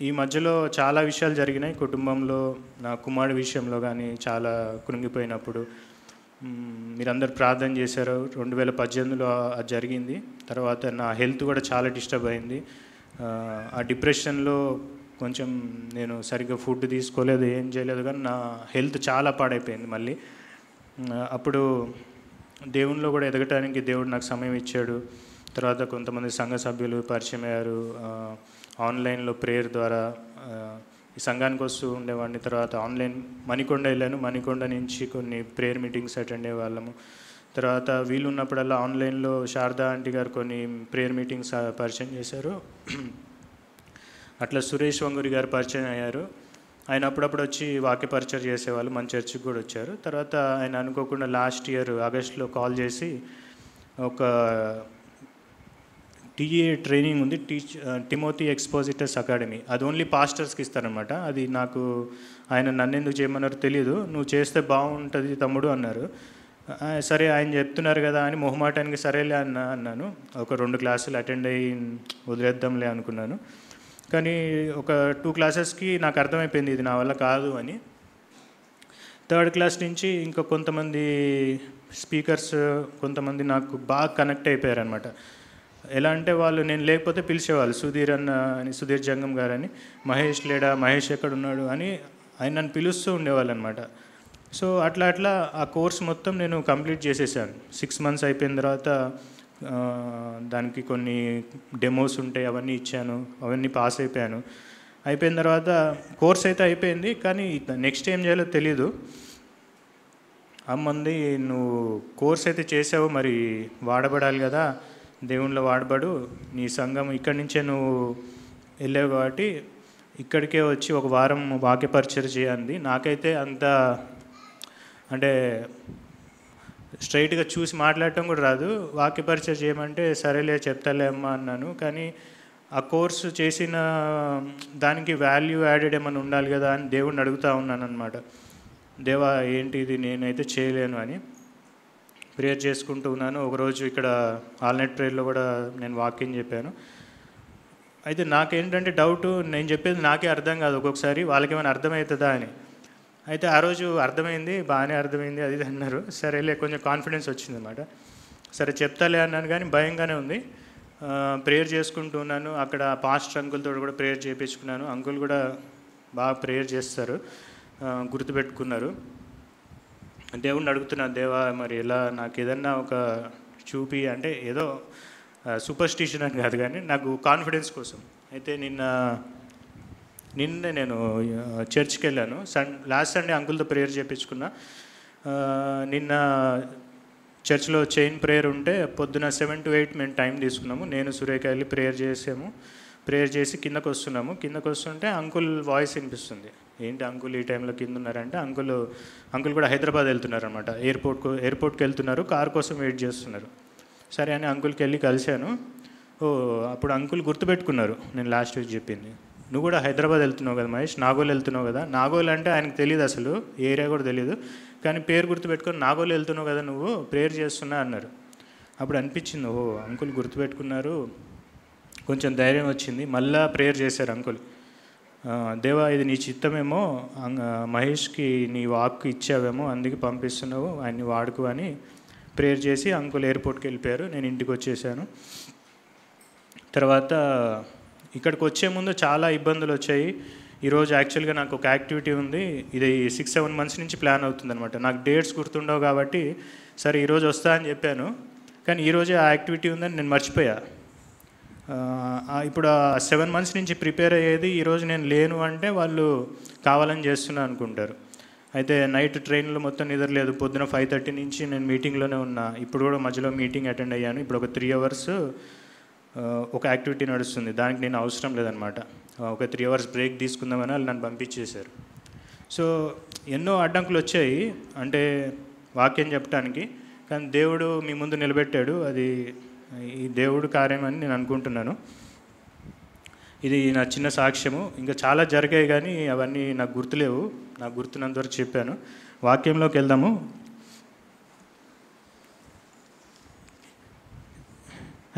ఈ మధ్యలో చాలా విషయాలు జరిగినాయి కుటుంబంలో. నా కుమారుడి విషయంలో కానీ చాలా కృంగిపోయినప్పుడు మీరందరూ ప్రార్థన చేశారు. 2018లో అది జరిగింది. తర్వాత నా హెల్త్ కూడా చాలా డిస్టర్బ్ అయింది. ఆ డిప్రెషన్లో కొంచెం నేను సరిగ్గా ఫుడ్ తీసుకోలేదు, ఏం చేయలేదు, కానీ నా హెల్త్ చాలా పాడైపోయింది మళ్ళీ. అప్పుడు దేవునిలో కూడా ఎదగటానికి దేవుడు నాకు సమయం ఇచ్చాడు. తర్వాత కొంతమంది సంఘ సభ్యులు పరిచయం అయ్యారు. ఆన్లైన్లో ప్రేయర్ ద్వారా ఈ సంఘానికి వస్తూ ఉండేవాడిని. తర్వాత ఆన్లైన్ మణికొండ వెళ్ళాను. మణికొండ నుంచి కొన్ని ప్రేయర్ మీటింగ్స్ అటెండ్ అయ్యే వాళ్ళము. తర్వాత వీలు ఉన్నప్పుడల్లా ఆన్లైన్లో శారదా ఆంటీ గారు కొన్ని ప్రేయర్ మీటింగ్స్ పరిచయం చేశారు. అట్లా సురేష్ వంగూరి గారు పరిచయం అయ్యారు. ఆయన అప్పుడప్పుడు వచ్చి వాక్య పరిచయం చేసేవాళ్ళు, మన చర్చికి కూడా వచ్చారు. తర్వాత ఆయన అనుకోకుండా లాస్ట్ ఇయర్ ఆగస్టులో కాల్ చేసి ఒక టీఏ ట్రైనింగ్ ఉంది, టిమోతి ఎక్స్పోజిటర్స్ అకాడమీ, అది ఓన్లీ పాస్టర్స్కి ఇస్తారనమాట. అది ఆయన నన్ను ఎందుకు చేయమన్నారో తెలియదు. నువ్వు చేస్తే బాగుంటుంది తమ్ముడు అన్నారు. సరే ఆయన చెప్తున్నారు కదా అని మొహమాటానికి సరేలే అన్నాను. ఒక 2 క్లాసులు అటెండ్ అయ్యి వదిలేద్దాంలే అనుకున్నాను. కానీ ఒక 2 క్లాసెస్కి నాకు అర్థమైపోయింది ఇది నా వల్ల కాదు అని. 3rd క్లాస్ నుంచి ఇంకా కొంతమంది స్పీకర్స్ కొంతమంది నాకు బాగా కనెక్ట్ అయిపోయారనమాట. ఎలా అంటే వాళ్ళు నేను లేకపోతే పిలిచేవాళ్ళు, సుధీర్ అని, సుధీర్ జంగం గారని, మహేష్ లేడా, మహేష్ ఎక్కడున్నాడు అని ఆయన నన్ను పిలుస్తూ ఉండేవాళ్ళు అనమాట. సో అట్లా ఆ కోర్స్ మొత్తం నేను కంప్లీట్ చేసేసాను. 6 మంత్స్ అయిపోయిన తర్వాత దానికి కొన్ని డెమోస్ ఉంటాయి, అవన్నీ ఇచ్చాను, అవన్నీ పాస్ అయిపోయాను. అయిపోయిన తర్వాత కోర్స్ అయితే అయిపోయింది, కానీ నెక్స్ట్ ఏం చేయాలో తెలీదు. అమ్మంది, నువ్వు కోర్స్ అయితే చేసావు, మరి వాడబడాలి కదా, దేవునిలో వాడబడు, నీ సంఘం ఇక్కడి నుంచే నువ్వు వెళ్ళావు కాబట్టి ఇక్కడికే వచ్చి 1 వారం వాక్య పరిచయం చేయండి. నాకైతే అంత అంటే స్ట్రైట్గా చూసి మాట్లాడటం కూడా రాదు. వాక్య పరిచయం చేయమంటే సరేలే చెప్తాలే అమ్మా అన్నాను. కానీ ఆ కోర్సు చేసిన దానికి వాల్యూ యాడెడ్ ఏమైనా ఉండాలి కదా అని దేవుడిని అడుగుతూ ఉన్నాను అనమాట. దేవా ఏంటి ఇది, నేనైతే చేయలేను అని ప్రేయర్ చేసుకుంటూ ఉన్నాను. ఒకరోజు ఇక్కడ ఆల్నైట్ ప్రేయర్లో కూడా నేను వాక్యం చెప్పాను. అయితే నాకేంటంటే డౌటు, నేను చెప్పేది నాకే అర్థం కాదు ఒక్కొక్కసారి, వాళ్ళకి ఏమైనా అర్థమవుతుందా అని. అయితే ఆ రోజు అర్థమైంది, బాగానే అర్థమైంది, అది ఇది అన్నారు. సరేలే కొంచెం కాన్ఫిడెన్స్ వచ్చింది అనమాట. సరే చెప్తాలే అన్నాను, కానీ భయంగానే ఉంది. ప్రేయర్ చేసుకుంటూ ఉన్నాను. అక్కడ పాస్టర్ అంకుల్తో కూడా ప్రేయర్ చేయించుకున్నాను. అంకుల్ కూడా బాగా ప్రేయర్ చేస్తారు, గుర్తుపెట్టుకున్నారు. దేవుణ్ణి అడుగుతున్నా, దేవా మరి ఎలా నాకు ఏదన్నా ఒక చూపి, అంటే ఏదో సూపర్స్టిషన్ అని కాదు కానీ నాకు కాన్ఫిడెన్స్ కోసం. అయితే నిన్న నేను చర్చ్కి వెళ్ళాను. లాస్ట్ సండే అంకుల్తో ప్రేయర్ చేయించుకున్నా. నిన్న చర్చ్లో చైన్ ప్రేయర్ ఉంటే పొద్దున 7 to 8 మేము టైం తీసుకున్నాము. నేను సురేఖ వెళ్ళి ప్రేయర్ చేసాము. ప్రేయర్ చేసి కిందకు వస్తున్నాము. కిందకు వస్తుంటే అంకుల్ వాయిస్ వినిపిస్తుంది. ఏంటి అంకుల్ ఈ టైంలో కింద ఉన్నారంటే అంకుల్ కూడా హైదరాబాద్ వెళ్తున్నారు అనమాట. ఎయిర్పోర్ట్కి వెళ్తున్నారు, కార్ కోసం వెయిట్ చేస్తున్నారు. సరే అని అంకుల్కి వెళ్ళి కలిశాను. అప్పుడు అంకుల్ గుర్తుపెట్టుకున్నారు నేను లాస్ట్ వీక్ చెప్పింది. నువ్వు కూడా హైదరాబాద్ వెళ్తున్నావు కదా మహేష్, నాగోల్ వెళ్తున్నావు కదా. నాగోల్ అంటే ఆయనకు తెలియదు, అసలు ఏరియా కూడా తెలియదు, కానీ పేరు గుర్తుపెట్టుకొని నాగోల్ వెళ్తున్నావు కదా నువ్వు, ప్రేయర్ చేస్తున్నా అన్నారు. అప్పుడు అనిపించింది, అంకుల్ గుర్తుపెట్టుకున్నారు, కొంచెం ధైర్యం వచ్చింది. మళ్ళా ప్రేయర్ చేశారు అంకుల్. దేవా ఇది నీ చిత్తమేమో, మహేష్కి నీ వాక్ ఇచ్చావేమో, అందుకే పంపిస్తున్నావు, ఆయన్ని వాడుకు అని ప్రేయర్ చేసి అంకుల్ ఎయిర్పోర్ట్కి వెళ్ళిపోయారు. నేను ఇంటికి వచ్చేసాను. తర్వాత ఇక్కడికి వచ్చే ముందు చాలా ఇబ్బందులు వచ్చాయి. ఈరోజు యాక్చువల్గా నాకు ఒక యాక్టివిటీ ఉంది, ఇది 6-7 months నుంచి ప్లాన్ అవుతుందన్నమాట. నాకు డేట్స్ గుర్తుండవు కాబట్టి సరే ఈరోజు వస్తా అని చెప్పాను, కానీ ఈరోజే ఆ యాక్టివిటీ ఉందని నేను మర్చిపోయా. ఇప్పుడు 7 months నుంచి ప్రిపేర్ అయ్యేది ఈరోజు నేను లేను అంటే వాళ్ళు కావాలని చేస్తున్నా అనుకుంటారు. అయితే నైట్ ట్రైన్లో మొత్తం నిద్రలేదు. పొద్దున 5:30 నుంచి నేను మీటింగ్లోనే ఉన్నా. ఇప్పుడు కూడా మధ్యలో మీటింగ్ అటెండ్ అయ్యాను. ఇప్పుడు ఒక 3 hours ఒక యాక్టివిటీ నడుస్తుంది, దానికి నేను అవసరం లేదనమాట. ఒక 3 hours బ్రేక్ తీసుకుందామని వాళ్ళు నన్ను పంపించేశారు. సో ఎన్నో అడ్డంకులు వచ్చాయి అంటే వాక్యం చెప్పడానికి, కానీ దేవుడు మీ ముందు నిలబెట్టాడు. అది ఈ దేవుడు కార్యం అని నేను అనుకుంటున్నాను. ఇది నా చిన్న సాక్ష్యము. ఇంకా చాలా జరిగాయి కానీ అవన్నీ నాకు గుర్తులేవు. నాకు గుర్తున్నంత వరకు చెప్పాను. వాక్యంలోకి వెళ్దాము.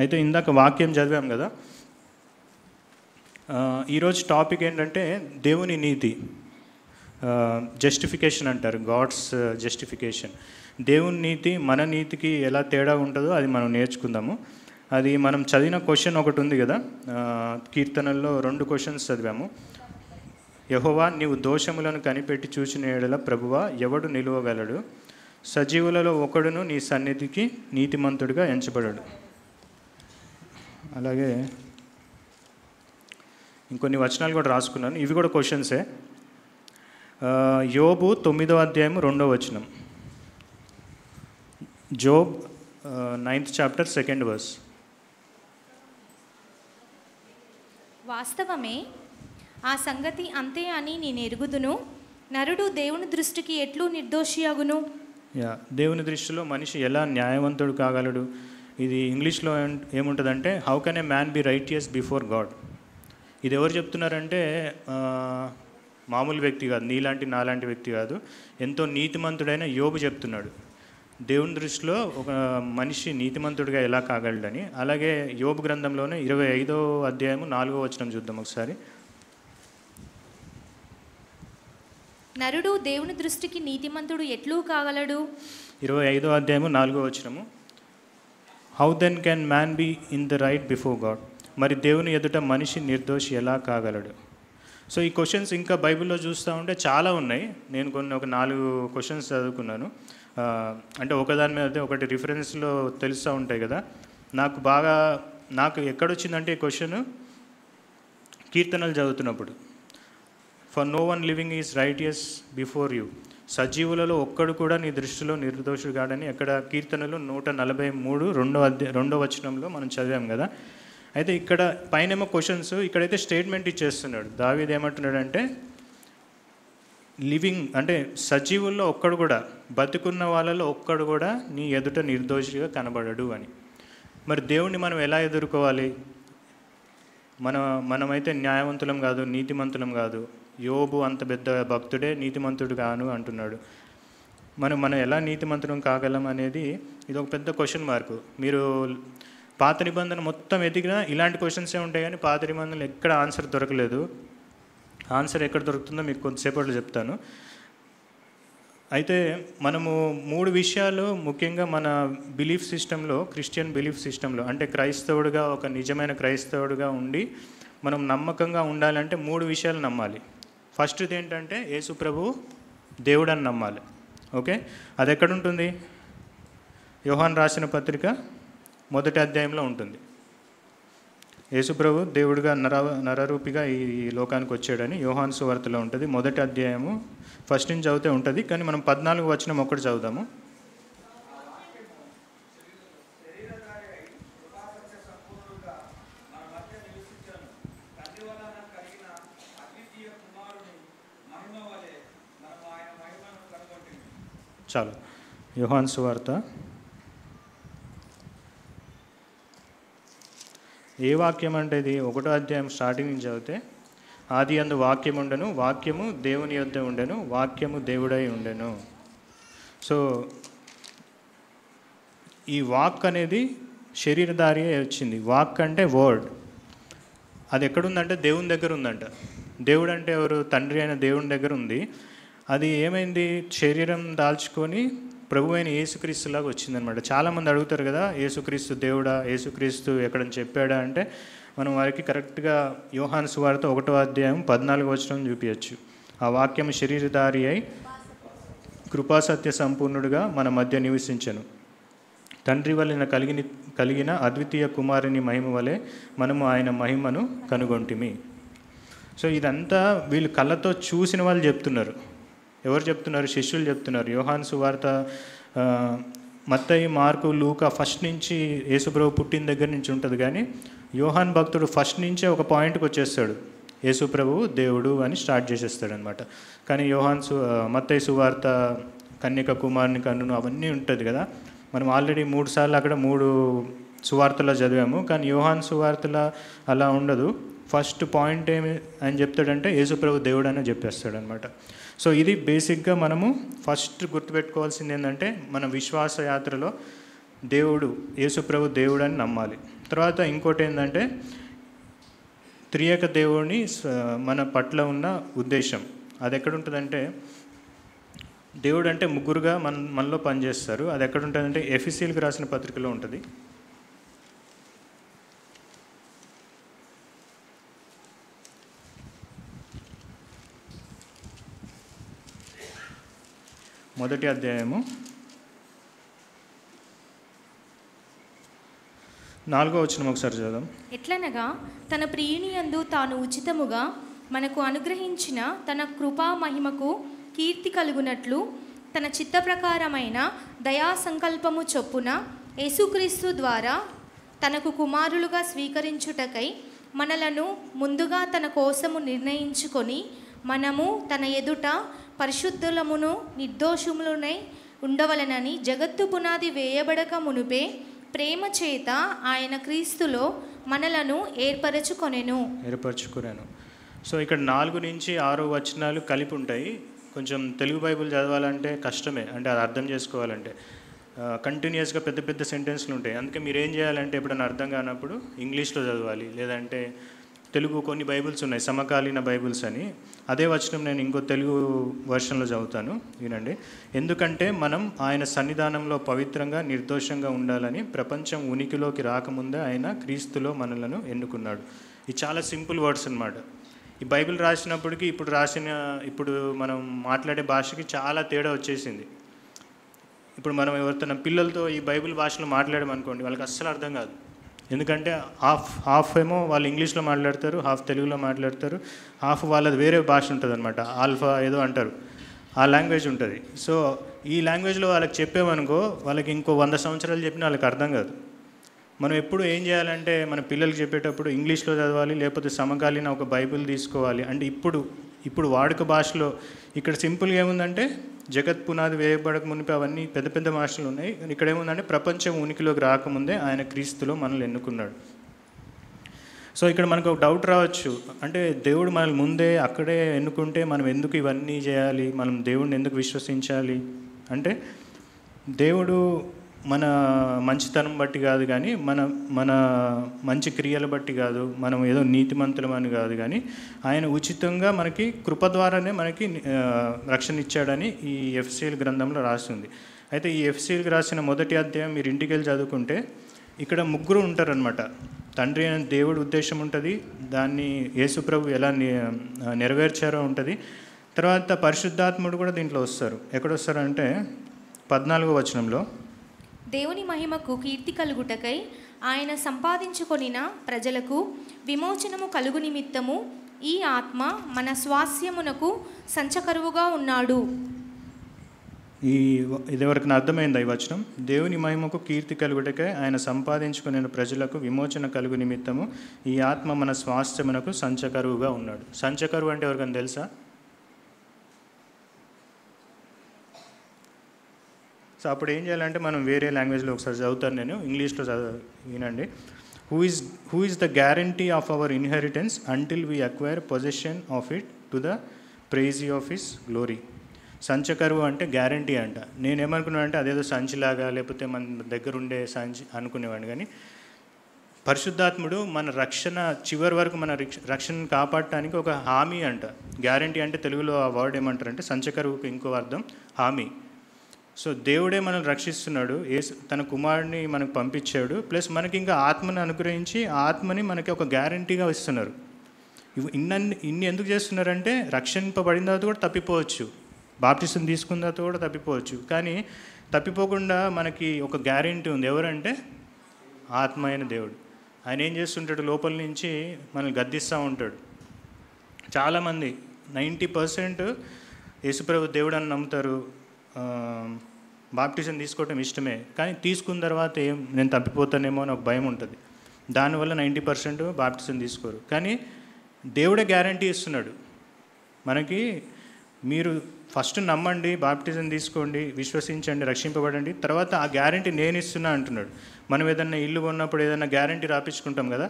అయితే ఇందాక వాక్యం చదివాం కదా. ఈరోజు టాపిక్ ఏంటంటే దేవుని నీతి, జస్టిఫికేషన్ అంటారు, గాడ్స్ జస్టిఫికేషన్. దేవుని నీతి మన నీతికి ఎలా తేడా ఉంటుందో అది మనం నేర్చుకుందాము. అది మనం చదివిన క్వశ్చన్ ఒకటి ఉంది కదా, కీర్తనల్లో 2 questions చదివాము. యెహోవా నీవు దోషములను కనిపెట్టి చూసిన యెడల ప్రభువా ఎవడు నిలువగలడు, సజీవులలో ఒకడును నీ సన్నిధికి నీతిమంతుడిగా ఎంచబడడు. అలాగే ఇంకొన్ని వచనాలు కూడా రాసుకున్నాను, ఇవి కూడా క్వశ్చన్సే. యోబు 9వ అధ్యాయం 2వ వచనం. Job 9th chapter 2nd verse. వాస్తవమే, ఆ సంగతి అంతే అని నేను ఎరుగుదును. నరుడు దేవుని దృష్టికి ఎట్లు నిర్దోషియగును. దేవుని దృష్టిలో మనిషి ఎలా న్యాయవంతుడు కాగలడు. ఇది ఇంగ్లీష్లో ఏముంటుందంటే how can a man be righteous before God. ఇది ఎవరు చెప్తున్నారంటే మామూలు వ్యక్తి కాదు, నీలాంటి నాలాంటి వ్యక్తి కాదు, ఎంతో నీతిమంతుడైన యోబు చెప్తున్నాడు. దేవుని దృష్టిలో ఒక మనిషి నీతిమంతుడిగా ఎలా కాగలడని. అలాగే యోబు గ్రంథంలోనే 25వ అధ్యాయం 4వ వచనం చూద్దాం ఒకసారి. నరుడు దేవుని దృష్టికి నీతిమంతుడు ఎట్లు కాగలడు. 25వ అధ్యాయం 4వ వచనము. How then can man be in the right before God. మరి దేవుని ఎదుట మనిషి నిర్దోషి ఎలా కాగలడు. సో ఈ క్వశ్చన్స్ ఇంకా బైబిల్లో చూస్తూ ఉంటే చాలా ఉన్నాయి. నేను ఒక 4 questions చదువుకున్నాను. అంటే ఒకదాని మీద ఒకటి రిఫరెన్స్లో తెలుస్తూ ఉంటాయి కదా. నాకు ఎక్కడొచ్చిందంటే ఈ క్వశ్చన్ కీర్తనలు చదువుతున్నప్పుడు. For no one living is righteous before you. సజీవులలో ఒక్కడు కూడా నీ దృష్టిలో నిర్దోషుడు కాడని ఎక్కడ కీర్తనలు 143 2వ వచనంలో మనం చదివాం కదా. అయితే ఇక్కడ పైనేమో క్వశ్చన్స్, ఇక్కడైతే స్టేట్మెంట్ ఇచ్చేస్తున్నాడు. దావీదు ఏమంటున్నాడంటే లివింగ్ అంటే సజీవుల్లో ఒక్కడు కూడా, బతికున్న వాళ్ళలో ఒక్కడు కూడా నీ ఎదుట నిర్దోషిగా కనబడడు అని. మరి దేవుణ్ణి మనం ఎలా ఎదుర్కోవాలి. మనమైతే న్యాయవంతులం కాదు, నీతిమంతులం కాదు. యోబు అంత పెద్ద భక్తుడే నీతిమంతుడు కాను అంటున్నాడు. మనం ఎలా నీతిమంతులం కాగలం అనేది ఇది ఒక పెద్ద క్వశ్చన్ మార్కు. మీరు పాత నిబంధన మొత్తం ఎదిగినా ఇలాంటి క్వశ్చన్సే ఉంటాయి, కానీ పాత నిబంధనలు ఎక్కడ ఆన్సర్ దొరకలేదు. ఆన్సర్ ఎక్కడ దొరుకుతుందో మీకు కొంతసేపట్లో చెప్తాను. అయితే మనము 3 విషయాలు ముఖ్యంగా మన బిలీఫ్ సిస్టంలో, క్రిస్టియన్ బిలీఫ్ సిస్టంలో, అంటే క్రైస్తవుడిగా, ఒక నిజమైన క్రైస్తవుడిగా ఉండి మనం నమ్మకంగా ఉండాలంటే 3 విషయాలు నమ్మాలి. ఫస్ట్ది ఏంటంటే యేసు ప్రభువు దేవుడు అని నమ్మాలి. ఓకే, అది ఎక్కడుంటుంది. యోహాను రాసిన పత్రిక 1వ అధ్యాయంలో ఉంటుంది. యేసుప్రభు దేవుడిగా నరరూపిగా ఈ లోకానికి వచ్చాడని యోహాను సువార్తలో ఉంటుంది. మొదటి అధ్యాయము ఫస్ట్ నుంచి చదివితే ఉంటుంది, కానీ మనం 14 వచనం ఒకటి చదువుదాము. చాలు. యోహాను సువార్త ఏ వాక్యం అంటే ఇది 1వ అధ్యాయం స్టార్టింగ్ నుంచి చదివితే, ఆది యందు వాక్యం ఉండెను, వాక్యము దేవుని యొద్ద ఉండెను, వాక్యము దేవుడై ఉండెను. సో ఈ వాక్ అనేది శరీరధారి వచ్చింది. వాక్ అంటే వర్డ్. అది ఎక్కడుందంటే దేవుని దగ్గర ఉందంట. దేవుడు అంటే ఎవరు? తండ్రి అయిన దేవుని దగ్గర ఉంది. అది ఏమైంది? శరీరం దాల్చుకొని ప్రభు అయిన యేసుక్రీస్తులాగా వచ్చిందనమాట. చాలామంది అడుగుతారు కదా, యేసుక్రీస్తు దేవుడా, యేసుక్రీస్తు ఎక్కడని చెప్పాడా అంటే, మనం వారికి కరెక్ట్గా యోహాను సువార్త 1వ అధ్యాయం 14 వచనం చూపించచ్చు. ఆ వాక్యం శరీరధారి అయి కృపాసత్య సంపూర్ణుడిగా మన మధ్య నివసించెను. తండ్రి వలన కలిగిన అద్వితీయ కుమారుని మహిమ వలె మనము ఆయన మహిమను కనుగొంటిమి. సో ఇదంతా వీళ్ళు కళ్ళతో చూసిన వాళ్ళు చెప్తున్నారు. ఎవరు చెప్తున్నారు? శిష్యులు చెప్తున్నారు. యోహాను సువార్త, మత్తయి, మార్కు, లూకా ఫస్ట్ నుంచి యేసుప్రభు పుట్టిన దగ్గర నుంచి ఉంటుంది, కానీ యోహాన్ భక్తుడు ఫస్ట్ నుంచే ఒక పాయింట్కి వచ్చేస్తాడు, యేసుప్రభు దేవుడు అని స్టార్ట్ చేసేస్తాడు అనమాట. కానీ మత్తయి సువార్త కన్యక కుమారుని కన్నును అవన్నీ ఉంటుంది కదా, మనం ఆల్రెడీ 3 సార్లు అక్కడ 3 సువార్తలో చదివాము. కానీ యోహాన్ సువార్తలో అలా ఉండదు. ఫస్ట్ పాయింట్ ఏమి అని చెప్తాడంటే యేసుప్రభు దేవుడు అని చెప్పేస్తాడు అనమాట. సో ఇది బేసిక్గా మనము ఫస్ట్ గుర్తుపెట్టుకోవాల్సింది ఏంటంటే, మన విశ్వాస యాత్రలో దేవుడు యేసుప్రభు దేవుడు అని నమ్మాలి. తర్వాత ఇంకోటి ఏంటంటే, త్రియేక దేవుడిని మన పట్ల ఉన్న ఉద్దేశం అది ఎక్కడుంటుందంటే, దేవుడు అంటే ముగ్గురుగా మనలో పనిచేస్తారు. అది ఎక్కడుంటుందంటే ఎఫెసీయులకు రాసిన పత్రికలో ఉంటుంది. మొదటి అధ్యాయము 4వ వచనం ఒకసారి చదువుదాం. ఎట్లనగా తన ప్రియుని యందు తాను ఉచితముగా మనకు అనుగ్రహించిన తన కృపా మహిమకు కీర్తి కలుగునట్లు తన చిత్త ప్రకారమైన దయా సంకల్పము చొప్పున యేసుక్రీస్తు ద్వారా తనకు కుమారులుగా స్వీకరించుటకై మనలను ముందుగా తన కోసము నిర్ణయించుకొని, మనము తన ఎదుట పరిశుద్ధులమును నిర్దోషములనై ఉండవలనని జగత్తు పునాది వేయబడక మునుపే ప్రేమ చేత ఆయన క్రీస్తులో మనలను ఏర్పరచుకొనెను. సో ఇక్కడ 4 నుంచి 6 వచనాలు కలిపి ఉంటాయి. కొంచెం తెలుగు బైబిల్ చదవాలంటే కష్టమే, అంటే అది అర్థం చేసుకోవాలంటే కంటిన్యూస్గా పెద్ద పెద్ద సెంటెన్స్లు ఉంటాయి. అందుకే మీరు ఏం చేయాలంటే, ఎప్పుడైనా అర్థం కానప్పుడు ఇంగ్లీష్లో చదవాలి, లేదంటే తెలుగు కొన్ని బైబిల్స్ ఉన్నాయి, సమకాలీన బైబిల్స్ అని. అదే వచనం నేను ఇంకో తెలుగు వర్షన్లో చదువుతాను, వినండి. ఎందుకంటే మనం ఆయన సన్నిధానంలో పవిత్రంగా నిర్దోషంగా ఉండాలని ప్రపంచం ఉనికిలోకి రాకముందే ఆయన క్రీస్తులో మనలను ఎన్నుకున్నాడు. ఇది చాలా సింపుల్ వర్డ్స్ అన్నమాట. ఈ బైబిల్ రాసినప్పటికీ ఇప్పుడు మనం మాట్లాడే భాషకి చాలా తేడా వచ్చేసింది. ఇప్పుడు మనం ఎవరితో పిల్లలతో ఈ బైబిల్ భాషలో మాట్లాడమనుకోండి, వాళ్ళకి అస్సలు అర్థం కాదు. ఎందుకంటే హాఫ్ ఏమో వాళ్ళు ఇంగ్లీష్లో మాట్లాడతారు, హాఫ్ తెలుగులో మాట్లాడతారు, హాఫ్ వాళ్ళది వేరే భాష ఉంటుంది అనమాట, ఆల్ఫా ఏదో అంటారు, ఆ లాంగ్వేజ్ ఉంటుంది. సో ఈ లాంగ్వేజ్లో వాళ్ళకి చెప్పామనుకో, వాళ్ళకి ఇంకో 100 సంవత్సరాలు చెప్పినా వాళ్ళకి అర్థం కాదు. మనం ఎప్పుడు ఏం చేయాలంటే, మన పిల్లలకి చెప్పేటప్పుడు ఇంగ్లీష్లో చదవాలి, లేకపోతే సమకాలీన ఒక బైబిల్ తీసుకోవాలి. అంటే ఇప్పుడు వాడుక భాషలో ఇక్కడ సింపుల్గా ఏముందంటే, జగత్ పునాది వేయబడక మునిపి అవన్నీ పెద్ద పెద్ద భాషలు ఉన్నాయి. ఇక్కడ ఏముందంటే, ప్రపంచం ఉనికిలోకి రాకముందే ఆయన క్రీస్తులో మనల్ని ఎన్నుకున్నాడు. సో ఇక్కడ మనకు ఒక డౌట్ రావచ్చు, అంటే దేవుడు మనల్ని ముందే అక్కడే ఎన్నుకుంటే మనం ఎందుకు ఇవన్నీ చేయాలి, మనం దేవుడిని ఎందుకు విశ్వసించాలి అంటే, దేవుడు మన మంచితనం బట్టి కాదు, కానీ మన మంచి క్రియలు బట్టి కాదు, మనం ఏదో నీతిమంతులమని కాదు, కానీ ఆయన ఉచితంగా మనకి కృప ద్వారానే మనకి రక్షణ ఇచ్చాడని ఈ ఎఫెసీయుల గ్రంథంలో రాస్తుంది. అయితే ఈ ఎఫెసీయులకు రాసిన మొదటి అధ్యాయం మీరు ఇంటికి వెళ్ళి చదువుకుంటే, ఇక్కడ ముగ్గురు ఉంటారనమాట. తండ్రి అయిన దేవుడి ఉద్దేశం ఉంటుంది, దాన్ని యేసుప్రభు ఎలా నెరవేర్చారో ఉంటుంది. తర్వాత పరిశుద్ధాత్ముడు కూడా దీంట్లో వస్తారు. ఎక్కడొస్తారంటే 14వ వచనంలో, దేవుని మహిమకు కీర్తి కలుగుటకై ఆయన సంపాదించుకొనిన ప్రజలకు విమోచనము కలుగు నిమిత్తము ఈ ఆత్మ మన స్వాస్యమునకు సంచకరువుగా ఉన్నాడు. ఇదివరకు అర్థమైందా ఈ వచనం? దేవుని మహిమకు కీర్తి కలుగుటకే ఆయన సంపాదించుకునే ప్రజలకు విమోచన కలుగు నిమిత్తము ఈ ఆత్మ మన స్వాస్థ్యమునకు సంచకరువుగా ఉన్నాడు. సంచకరువు అంటే ఎవరికైనా తెలుసా? సో అప్పుడు ఏం చేయాలంటే మనం వేరే లాంగ్వేజ్లో ఒకసారి చదువుతాను, నేను ఇంగ్లీష్లో వినండి. Who is the guarantee of our inheritance until we acquire possession of it to the praise of his glory. సంచకరువు అంటే గ్యారంటీ అంట. నేనేమనుకున్నాను అంటే అదేదో సంచిలాగా లేకపోతే మన దగ్గర ఉండే సంచి అనుకునేవాడిని. కానీ పరిశుద్ధాత్ముడు మన రక్షణ చివరి వరకు మన రక్షణను కాపాడటానికి ఒక హామీ అంట. గ్యారంటీ అంటే తెలుగులో ఆ వర్డ్ ఏమంటారంటే సంచకరువుకు ఇంకో అర్థం హామీ. సో దేవుడే మనల్ని రక్షిస్తున్నాడు, తన కుమారుడిని మనకు పంపించాడు, ప్లస్ మనకి ఇంకా ఆత్మని అనుగ్రహించి ఆ ఆత్మని మనకి ఒక గ్యారంటీగా ఇస్తున్నారు. ఇన్ని ఎందుకు చేస్తున్నారంటే రక్షింపబడిన తర్వాత కూడా తప్పిపోవచ్చు, బాప్టిజం తీసుకున్న తర్వాత కూడా తప్పిపోవచ్చు, కానీ తప్పిపోకుండా మనకి ఒక గ్యారెంటీ ఉంది. ఎవరంటే ఆత్మ అయిన దేవుడు. ఆయన ఏం చేస్తుంటాడు, లోపల నుంచి మనల్ని గద్దిస్తూ ఉంటాడు. చాలామంది 90% యేసుప్రభు దేవుడు అని నమ్ముతారు, బాప్టిజం తీసుకోవటం ఇష్టమే, కానీ తీసుకున్న తర్వాత నేను తప్పిపోతానేమో అని ఒక భయం ఉంటుంది. దానివల్ల 90% బాప్టిజం తీసుకోరు. కానీ దేవుడే గ్యారంటీ ఇస్తున్నాడు మనకి, మీరు ఫస్ట్ నమ్మండి, బాప్టిజం తీసుకోండి, విశ్వసించండి, రక్షింపబడండి, తర్వాత ఆ గ్యారంటీ నేను ఇస్తున్నా అంటున్నాడు. మనం ఏదన్నా ఇల్లు కొన్నప్పుడు ఏదైనా గ్యారంటీ రాపించుకుంటాం కదా,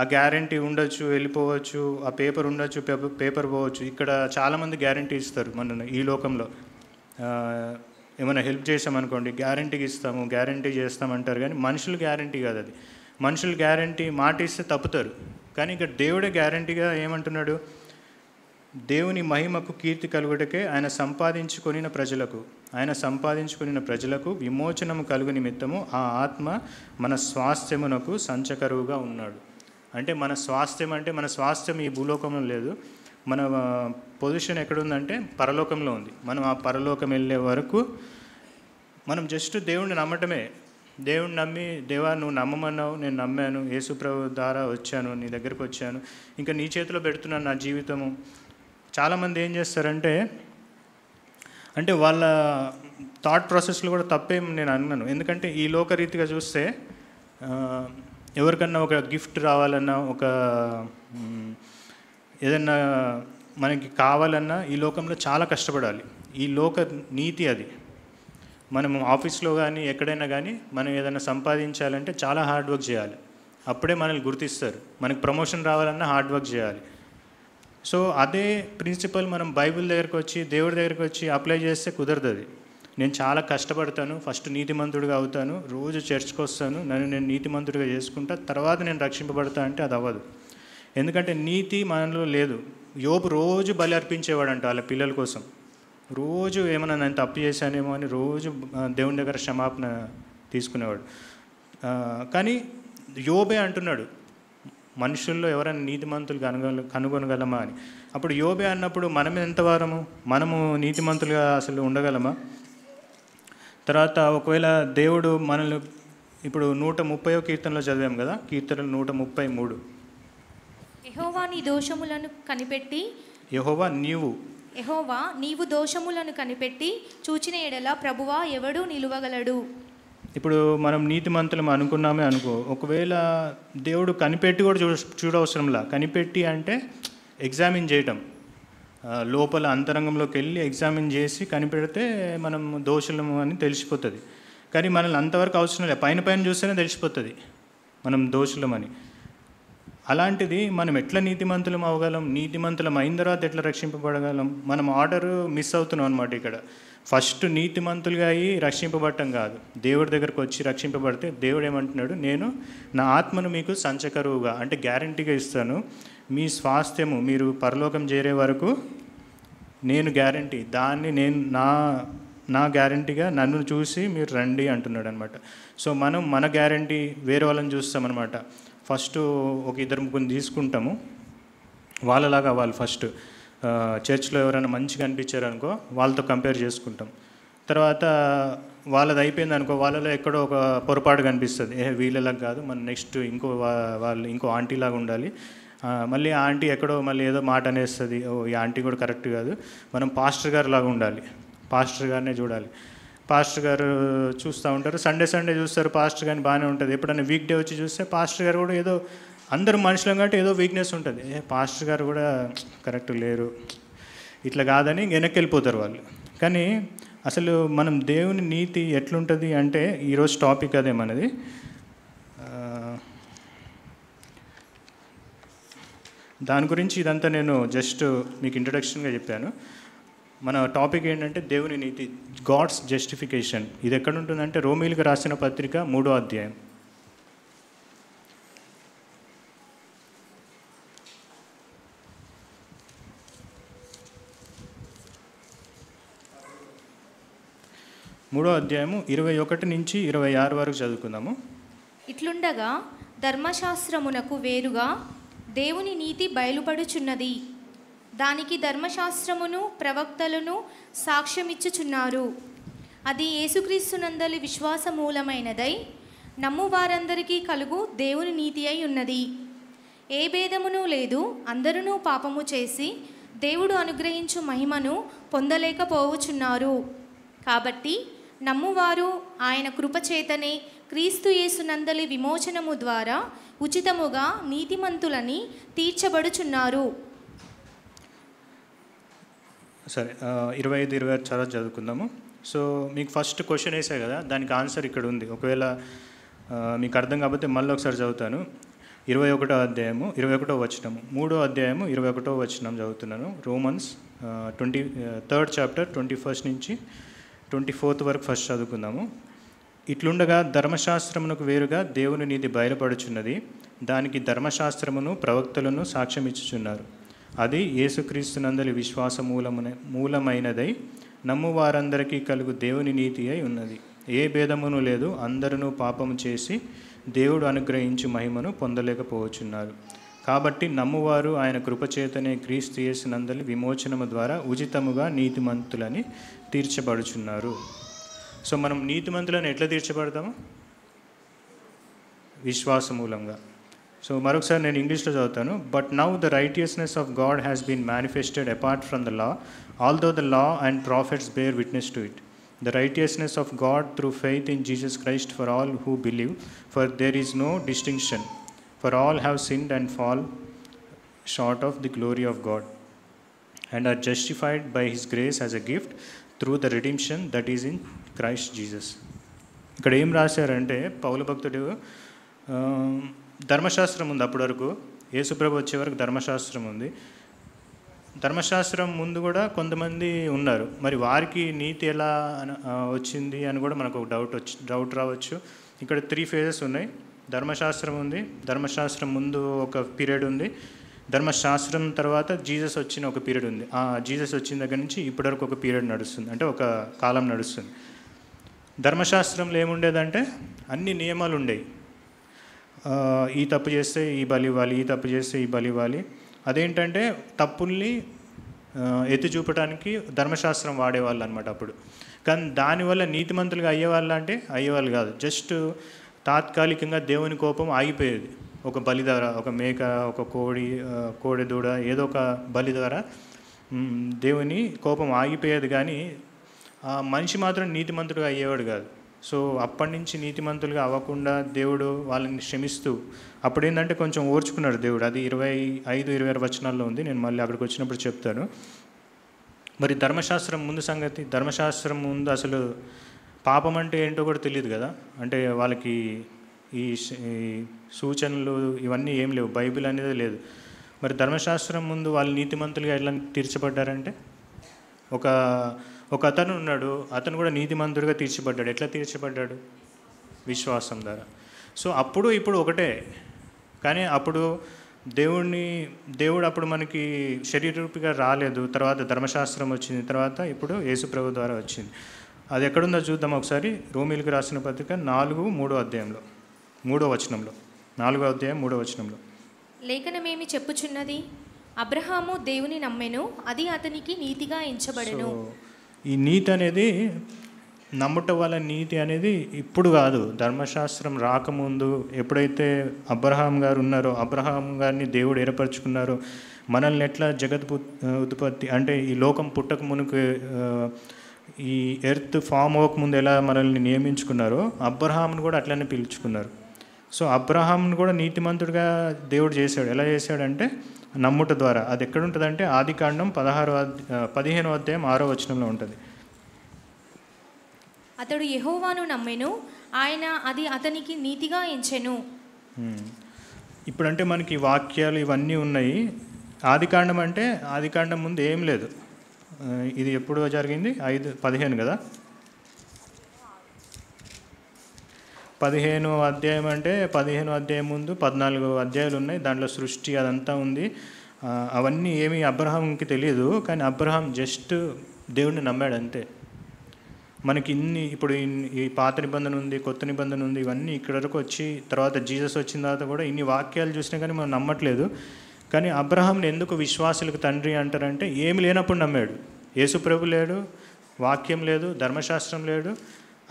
ఆ గ్యారంటీ ఉండొచ్చు, వెళ్ళిపోవచ్చు, ఆ పేపర్ ఉండొచ్చు, పేపర్ పోవచ్చు. ఇక్కడ చాలామంది గ్యారంటీ ఇస్తారు మన ఈ లోకంలో. ఏమైనా హెల్ప్ చేసామనుకోండి గ్యారంటీకి ఇస్తాము, గ్యారంటీ చేస్తామంటారు, కానీ మనుషులు గ్యారంటీ కాదు అది. మనుషులు గ్యారంటీ మాట ఇస్తే తప్పుతారు, కానీ ఇక్కడ దేవుడే గ్యారంటీగా ఏమంటున్నాడు, దేవుని మహిమకు కీర్తి కలుగుటకే ఆయన సంపాదించుకొనిన ప్రజలకు విమోచనము కలుగు నిమిత్తము ఆ ఆత్మ మన స్వాస్థ్యమునకు సంచకరువుగా ఉన్నాడు. అంటే మన స్వాస్థ్యం ఈ భూలోకంలో లేదు, మన పొజిషన్ ఎక్కడుందంటే పరలోకంలో ఉంది. మనం ఆ పరలోకం వెళ్ళే వరకు మనం జస్ట్ దేవుణ్ణి నమ్మటమే. దేవుణ్ణి నమ్మి, దేవా నువ్వు నమ్మమన్నావు, నేను నమ్మాను, యేసుప్రభు ద్వారా వచ్చాను, నీ దగ్గరికి వచ్చాను, ఇంకా నీ చేతిలో పెడుతున్నాను నా జీవితము. చాలామంది ఏం చేస్తారంటే వాళ్ళ థాట్ ప్రాసెస్లో కూడా తప్పేం నేను అన్నాను. ఎందుకంటే ఈ లోకరీతిగా చూస్తే ఎవరికన్నా ఒక గిఫ్ట్ రావాలన్నా, ఒక ఏదన్నా మనకి కావాలన్నా ఈ లోకంలో చాలా కష్టపడాలి. ఈ లోక నీతి అది. మనం ఆఫీస్లో కానీ ఎక్కడైనా కానీ మనం ఏదైనా సంపాదించాలంటే చాలా హార్డ్ వర్క్ చేయాలి, అప్పుడే మనల్ని గుర్తిస్తారు. మనకి ప్రమోషన్ రావాలన్నా హార్డ్ వర్క్ చేయాలి. సో అదే ప్రిన్సిపల్ మనం బైబిల్ దగ్గరికి వచ్చి, దేవుడి దగ్గరికి వచ్చి అప్లై చేస్తే కుదరదు అది. నేను చాలా కష్టపడతాను, ఫస్ట్ నీతిమంతుడిగా అవుతాను, రోజు చర్చ్కి వస్తాను, నేను నీతిమంతుడిగా చేసుకుంటా, తర్వాత నేను రక్షింపబడతా అంటే అది అవ్వదు. ఎందుకంటే నీతి మనలో లేదు. యోబు రోజు బలి అర్పించేవాడంట వాళ్ళ పిల్లల కోసం. రోజు ఏమైనా నేను తప్పు చేశానేమో అని రోజు దేవుని దగ్గర క్షమాపణ తీసుకునేవాడు. కానీ యోబే అంటున్నాడు, మనుషుల్లో ఎవరైనా నీతిమంతులు కనుగొనగలమా అని. అప్పుడు యోబే అన్నప్పుడు మనం ఎంతవారము, మనము నీతిమంతులుగా అసలు ఉండగలమా? తర్వాత ఒకవేళ దేవుడు మనల్ని ఇప్పుడు 130వ కీర్తనలో చదివాం కదా, కీర్తనలు 133. యెహోవా నీ దోషములను కనిపెట్టి, యెహోవా నీవు దోషములను కనిపెట్టి చూచిన ఎడల ప్రభువా ఎవడు నిలువగలడు. ఇప్పుడు మనం నీతిమంతులం అనుకున్నామే అనుకో, ఒకవేళ దేవుడు కనిపెట్టి కూడా చూడవసరంలా. కనిపెట్టి అంటే ఎగ్జామిన్ చేయటం, లోపల అంతరంగంలోకి వెళ్ళి ఎగ్జామిన్ చేసి కనిపెడితే మనం దోషులము అని తెలిసిపోతుంది. కానీ మనల్ని అంతవరకు అవసరం లేదు, పైన చూస్తేనే తెలిసిపోతుంది మనం దోషులమని. అలాంటిది మనం ఎట్లా నీతిమంతులం అవ్వగలం, నీతిమంతులం అయిన తర్వాత ఎట్లా రక్షింపబడగలం? మనం ఆర్డర్ మిస్ అవుతున్నాం అనమాట. ఇక్కడ ఫస్ట్ నీతిమంతులుగా అయ్యి రక్షింపబడటం కాదు, దేవుడి దగ్గరకు వచ్చి రక్షింపబడితే దేవుడు ఏమంటున్నాడు, నేను నా ఆత్మను మీకు సంచకరువుగా అంటే గ్యారంటీగా ఇస్తాను, మీ స్వాస్థ్యము మీరు పరలోకం చేరే వరకు నేను గ్యారంటీ, దాన్ని నేను నా గ్యారంటీగా నన్ను చూసి మీరు రండి అంటున్నాడు అనమాట. సో మనం మన గ్యారంటీ వేరే వాళ్ళని చూస్తామన్నమాట. ఫస్ట్ ఒక 2-3 తీసుకుంటాము, వాళ్ళలాగా వాళ్ళు ఫస్ట్ చర్చ్లో ఎవరైనా మంచిగా అనిపించారనుకో వాళ్ళతో కంపేర్ చేసుకుంటాం. తర్వాత వాళ్ళది అయిపోయింది అనుకో, వాళ్ళలో ఎక్కడో ఒక పొరపాటు కనిపిస్తుంది, వీళ్ళలాగా కాదు, మన నెక్స్ట్ వాళ్ళు ఇంకో ఆంటీ లాగా ఉండాలి. మళ్ళీ ఆ ఆంటీ ఎక్కడో మళ్ళీ ఏదో మాట అనేస్తుంది, ఓ ఈ ఆంటీ కూడా కరెక్ట్ కాదు, మనం పాస్టర్ గారు లాగా ఉండాలి, పాస్టర్ గారినే చూడాలి. పాస్టర్ గారు చూస్తూ ఉంటారు, సండే చూస్తారు పాస్టర్ గారిని, బాగానే ఉంటుంది. ఎప్పుడైనా వీక్ డే వచ్చి చూస్తే పాస్టర్ గారు కూడా ఏదో, అందరూ మనుషులం కాబట్టి ఏదో వీక్నెస్ ఉంటుంది, పాస్టర్ గారు కూడా కరెక్ట్ లేరు, ఇట్లా కాదని వెనక్కి వెళ్ళిపోతారు వాళ్ళు. కానీ అసలు మనం దేవుని నీతి ఎట్లుంటుంది అంటే, ఈరోజు టాపిక్ అదే మనది. దాని గురించి ఇదంతా నేను జస్ట్ మీకు ఇంట్రడక్షన్గా చెప్పాను. మన టాపిక్ ఏంటంటే దేవుని నీతి, గాడ్స్ జస్టిఫికేషన్. ఇది ఎక్కడ ఉంటుందంటే రోమీలకు రాసిన పత్రిక 3వ అధ్యాయం. మూడో అధ్యాయము 21 నుంచి 26 వరకు చదువుకుందాము. ఇట్లుండగా ధర్మశాస్త్రమునకు వేరుగా దేవుని నీతి బయలుపడుచున్నది. దానికి ధర్మశాస్త్రమును ప్రవక్తలను సాక్ష్యమిచ్చుచున్నారు. అది యేసుక్రీస్తునందలి విశ్వాస మూలమైనదై నమ్ము వారందరికీ కలుగు దేవుని నీతి అయి ఉన్నది. ఏ భేదమును లేదు, అందరూ పాపము చేసి దేవుడు అనుగ్రహించు మహిమను పొందలేకపోవచున్నారు. కాబట్టి నమ్మువారు ఆయన కృపచేతనే క్రీస్తు యేసునందలి విమోచనము ద్వారా ఉచితముగా నీతిమంతులని తీర్చబడుచున్నారు. సరే, 25-26 చదువుకుందాము. సో మీకు ఫస్ట్ క్వశ్చన్ వేసా కదా, దానికి ఆన్సర్ ఇక్కడ ఉంది. ఒకవేళ మీకు అర్థం కాకపోతే మళ్ళీ ఒకసారి చదువుతాను. 21వ అధ్యాయము 21వ వచనము, 3వ అధ్యాయము 21వ వచనం చదువుతున్నాను. రోమన్స్ 23rd చాప్టర్ 21st నుంచి 24th వరకు ఫస్ట్ చదువుకుందాము. ఇట్లుండగా ధర్మశాస్త్రమునకు వేరుగా దేవుని నీతి బయలుపడుచున్నది. దానికి ధర్మశాస్త్రమును ప్రవక్తలను సాక్ష్యం ఇచ్చుచున్నారు. అది యేసుక్రీస్తునందలి విశ్వాస మూలమైనదై నమ్ము వారందరికీ కలుగు దేవుని నీతి అయి ఉన్నది. ఏ భేదమును లేదు, అందరూ పాపము చేసి దేవుడు అనుగ్రహించి మహిమను పొందలేకపోవచున్నారు. కాబట్టి నమ్మువారు ఆయన కృపచేతనే క్రీస్తు యేసునందలి విమోచనము ద్వారా ఉచితముగా నీతిమంతులని తీర్చబడుచున్నారు. సో మనం నీతిమంతులను ఎట్లా తీర్చబడతాము? విశ్వాస మూలంగా. సో మరొకసారి నేను ఇంగ్లీష్లో చదువుతాను. But now the righteousness of God has been manifested apart from the law, although the law and prophets bear witness to it. The righteousness of God through faith in Jesus Christ for all who believe, for there is no distinction, for all have sinned and fall short of the glory of God, and are justified by His grace as a gift through the redemption that is in Christ Jesus. ఇక్కడ ఏం రాశారంటే పౌలు భక్తుడు, ధర్మశాస్త్రం ఉంది అప్పటి వరకు, యేసుప్రభు వచ్చే వరకు ధర్మశాస్త్రం ఉంది. ధర్మశాస్త్రం ముందు కూడా కొంతమంది ఉన్నారు, మరి వారికి నీతి ఎలా వచ్చింది అని కూడా మనకు ఒక డౌట్ రావచ్చు. ఇక్కడ 3 phases ఉన్నాయి. ధర్మశాస్త్రం ఉంది, ధర్మశాస్త్రం ముందు ఒక పీరియడ్ ఉంది, ధర్మశాస్త్రం తర్వాత జీసస్ వచ్చిన ఒక పీరియడ్ ఉంది. ఆ జీసస్ వచ్చిన దగ్గర నుంచి ఇప్పటివరకు ఒక పీరియడ్ నడుస్తుంది, అంటే ఒక కాలం నడుస్తుంది. ధర్మశాస్త్రంలో ఏముండేదంటే అన్ని నియమాలు ఉండేవి. ఈ తప్పు చేస్తే ఈ బలి ఇవ్వాలి, ఈ తప్పు చేస్తే ఈ బలి ఇవ్వాలి. అదేంటంటే తప్పుల్ని ఎత్తి చూపడానికి ధర్మశాస్త్రం వాడేవాళ్ళు అనమాట అప్పుడు. కానీ దానివల్ల నీతిమంతులుగా అయ్యేవాళ్ళు అంటే అయ్యేవాళ్ళు కాదు, జస్ట్ తాత్కాలికంగా దేవుని కోపం ఆగిపోయేది. ఒక బలి ద్వారా, ఒక మేక, ఒక కోడి దూడ, ఏదో ఒక బలి ద్వారా దేవుని కోపం ఆగిపోయేది. కానీ ఆ మనిషి మాత్రం నీతిమంతుడుగా అయ్యేవాడు కాదు. సో అప్పటి నుంచి నీతిమంతులుగా అవ్వకుండా దేవుడు వాళ్ళని క్షమిస్తూ, అప్పుడు ఏంటంటే కొంచెం ఓర్చుకున్నాడు దేవుడు. అది 25-26 వచనాల్లో ఉంది, నేను మళ్ళీ అక్కడికి వచ్చినప్పుడు చెప్తాను. మరి ధర్మశాస్త్రం ముందు సంగతి, ధర్మశాస్త్రం ముందు అసలు పాపం అంటే ఏంటో కూడా తెలియదు కదా. అంటే వాళ్ళకి ఈ సూచనలు ఇవన్నీ ఏం లేవు, బైబిల్ అనేది లేదు. మరి ధర్మశాస్త్రం ముందు వాళ్ళు నీతిమంతులుగా ఎట్లా తీర్చబడ్డారంటే, ఒక అతను ఉన్నాడు, అతను కూడా నీతిమంతుడిగా తీర్చబడ్డాడు. ఎట్లా తీర్చబడ్డాడు? విశ్వాసం ద్వారా. సో అప్పుడు ఇప్పుడు ఒకటే. కానీ అప్పుడు దేవుడు అప్పుడు మనకి శరీరరూపిగా రాలేదు, తర్వాత ధర్మశాస్త్రం వచ్చింది, తర్వాత ఇప్పుడు యేసుప్రభు ద్వారా వచ్చింది. అది ఎక్కడుందో చూద్దాం ఒకసారి. రోమీలకు రాసిన పత్రిక 4:3 అధ్యాయంలో 3వ వచనంలో, 4వ అధ్యాయం 3వ వచనంలో లేఖనమేమి చెప్పుచున్నది? అబ్రహాము దేవుని నమ్మెను, అది అతనికి నీతిగా ఎంచబడెను. ఈ నీతి అనేది నమ్ముట వల్ల నీతి అనేది ఇప్పుడు కాదు, ధర్మశాస్త్రం రాకముందు ఎప్పుడైతే అబ్రహాం గారు ఉన్నారో, అబ్రహాం గారిని దేవుడు ఏర్పరచుకున్నారో, మనల్ని ఎట్లా ఉత్పత్తి అంటే ఈ లోకం పుట్టక మునుకు ఈ ఎర్త్ ఫామ్ అవ్వకముందు ఎలా మనల్ని నియమించుకున్నారో అబ్రహాంను కూడా అట్లనే పిలుచుకున్నారు. సో అబ్రహాంను కూడా నీతిమంతుడిగా దేవుడు చేశాడు. ఎలా చేశాడంటే నమ్ముట ద్వారా. అది ఎక్కడ ఉంటుందంటే ఆదికాండం 15వ అధ్యాయం 6వ వచనంలో ఉంటుంది. అతడు యెహోవాను నమ్మెను, ఆయన అది అతనికి నీతిగా ఎంచెను. ఇప్పుడంటే మనకి వాక్యాలు ఇవన్నీ ఉన్నాయి. ఆదికాండం అంటే ఆదికాండం ముందు ఏం లేదు. ఇది ఎప్పుడు జరిగింది? 15 కదా. 15వ అధ్యాయం అంటే 15వ అధ్యాయం ముందు 14 అధ్యాయాలు ఉన్నాయి. దాంట్లో సృష్టి అదంతా ఉంది. అవన్నీ ఏమీ అబ్రహాంకి తెలియదు, కానీ అబ్రహాం జస్ట్ దేవుడిని నమ్మాడు అంతే. మనకి ఇప్పుడు ఈ పాత నిబంధన ఉంది, కొత్త నిబంధన ఉంది, ఇవన్నీ ఇక్కడ వరకు వచ్చి తర్వాత జీసస్ వచ్చిన తర్వాత కూడా ఇన్ని వాక్యాలు చూసినా కానీ మనం నమ్మట్లేదు. కానీ అబ్రహాంని ఎందుకు విశ్వాసులకు తండ్రి అంటారంటే ఏమి లేనప్పుడు నమ్మాడు. యేసుప్రభు లేడు, వాక్యం లేదు, ధర్మశాస్త్రం లేడు,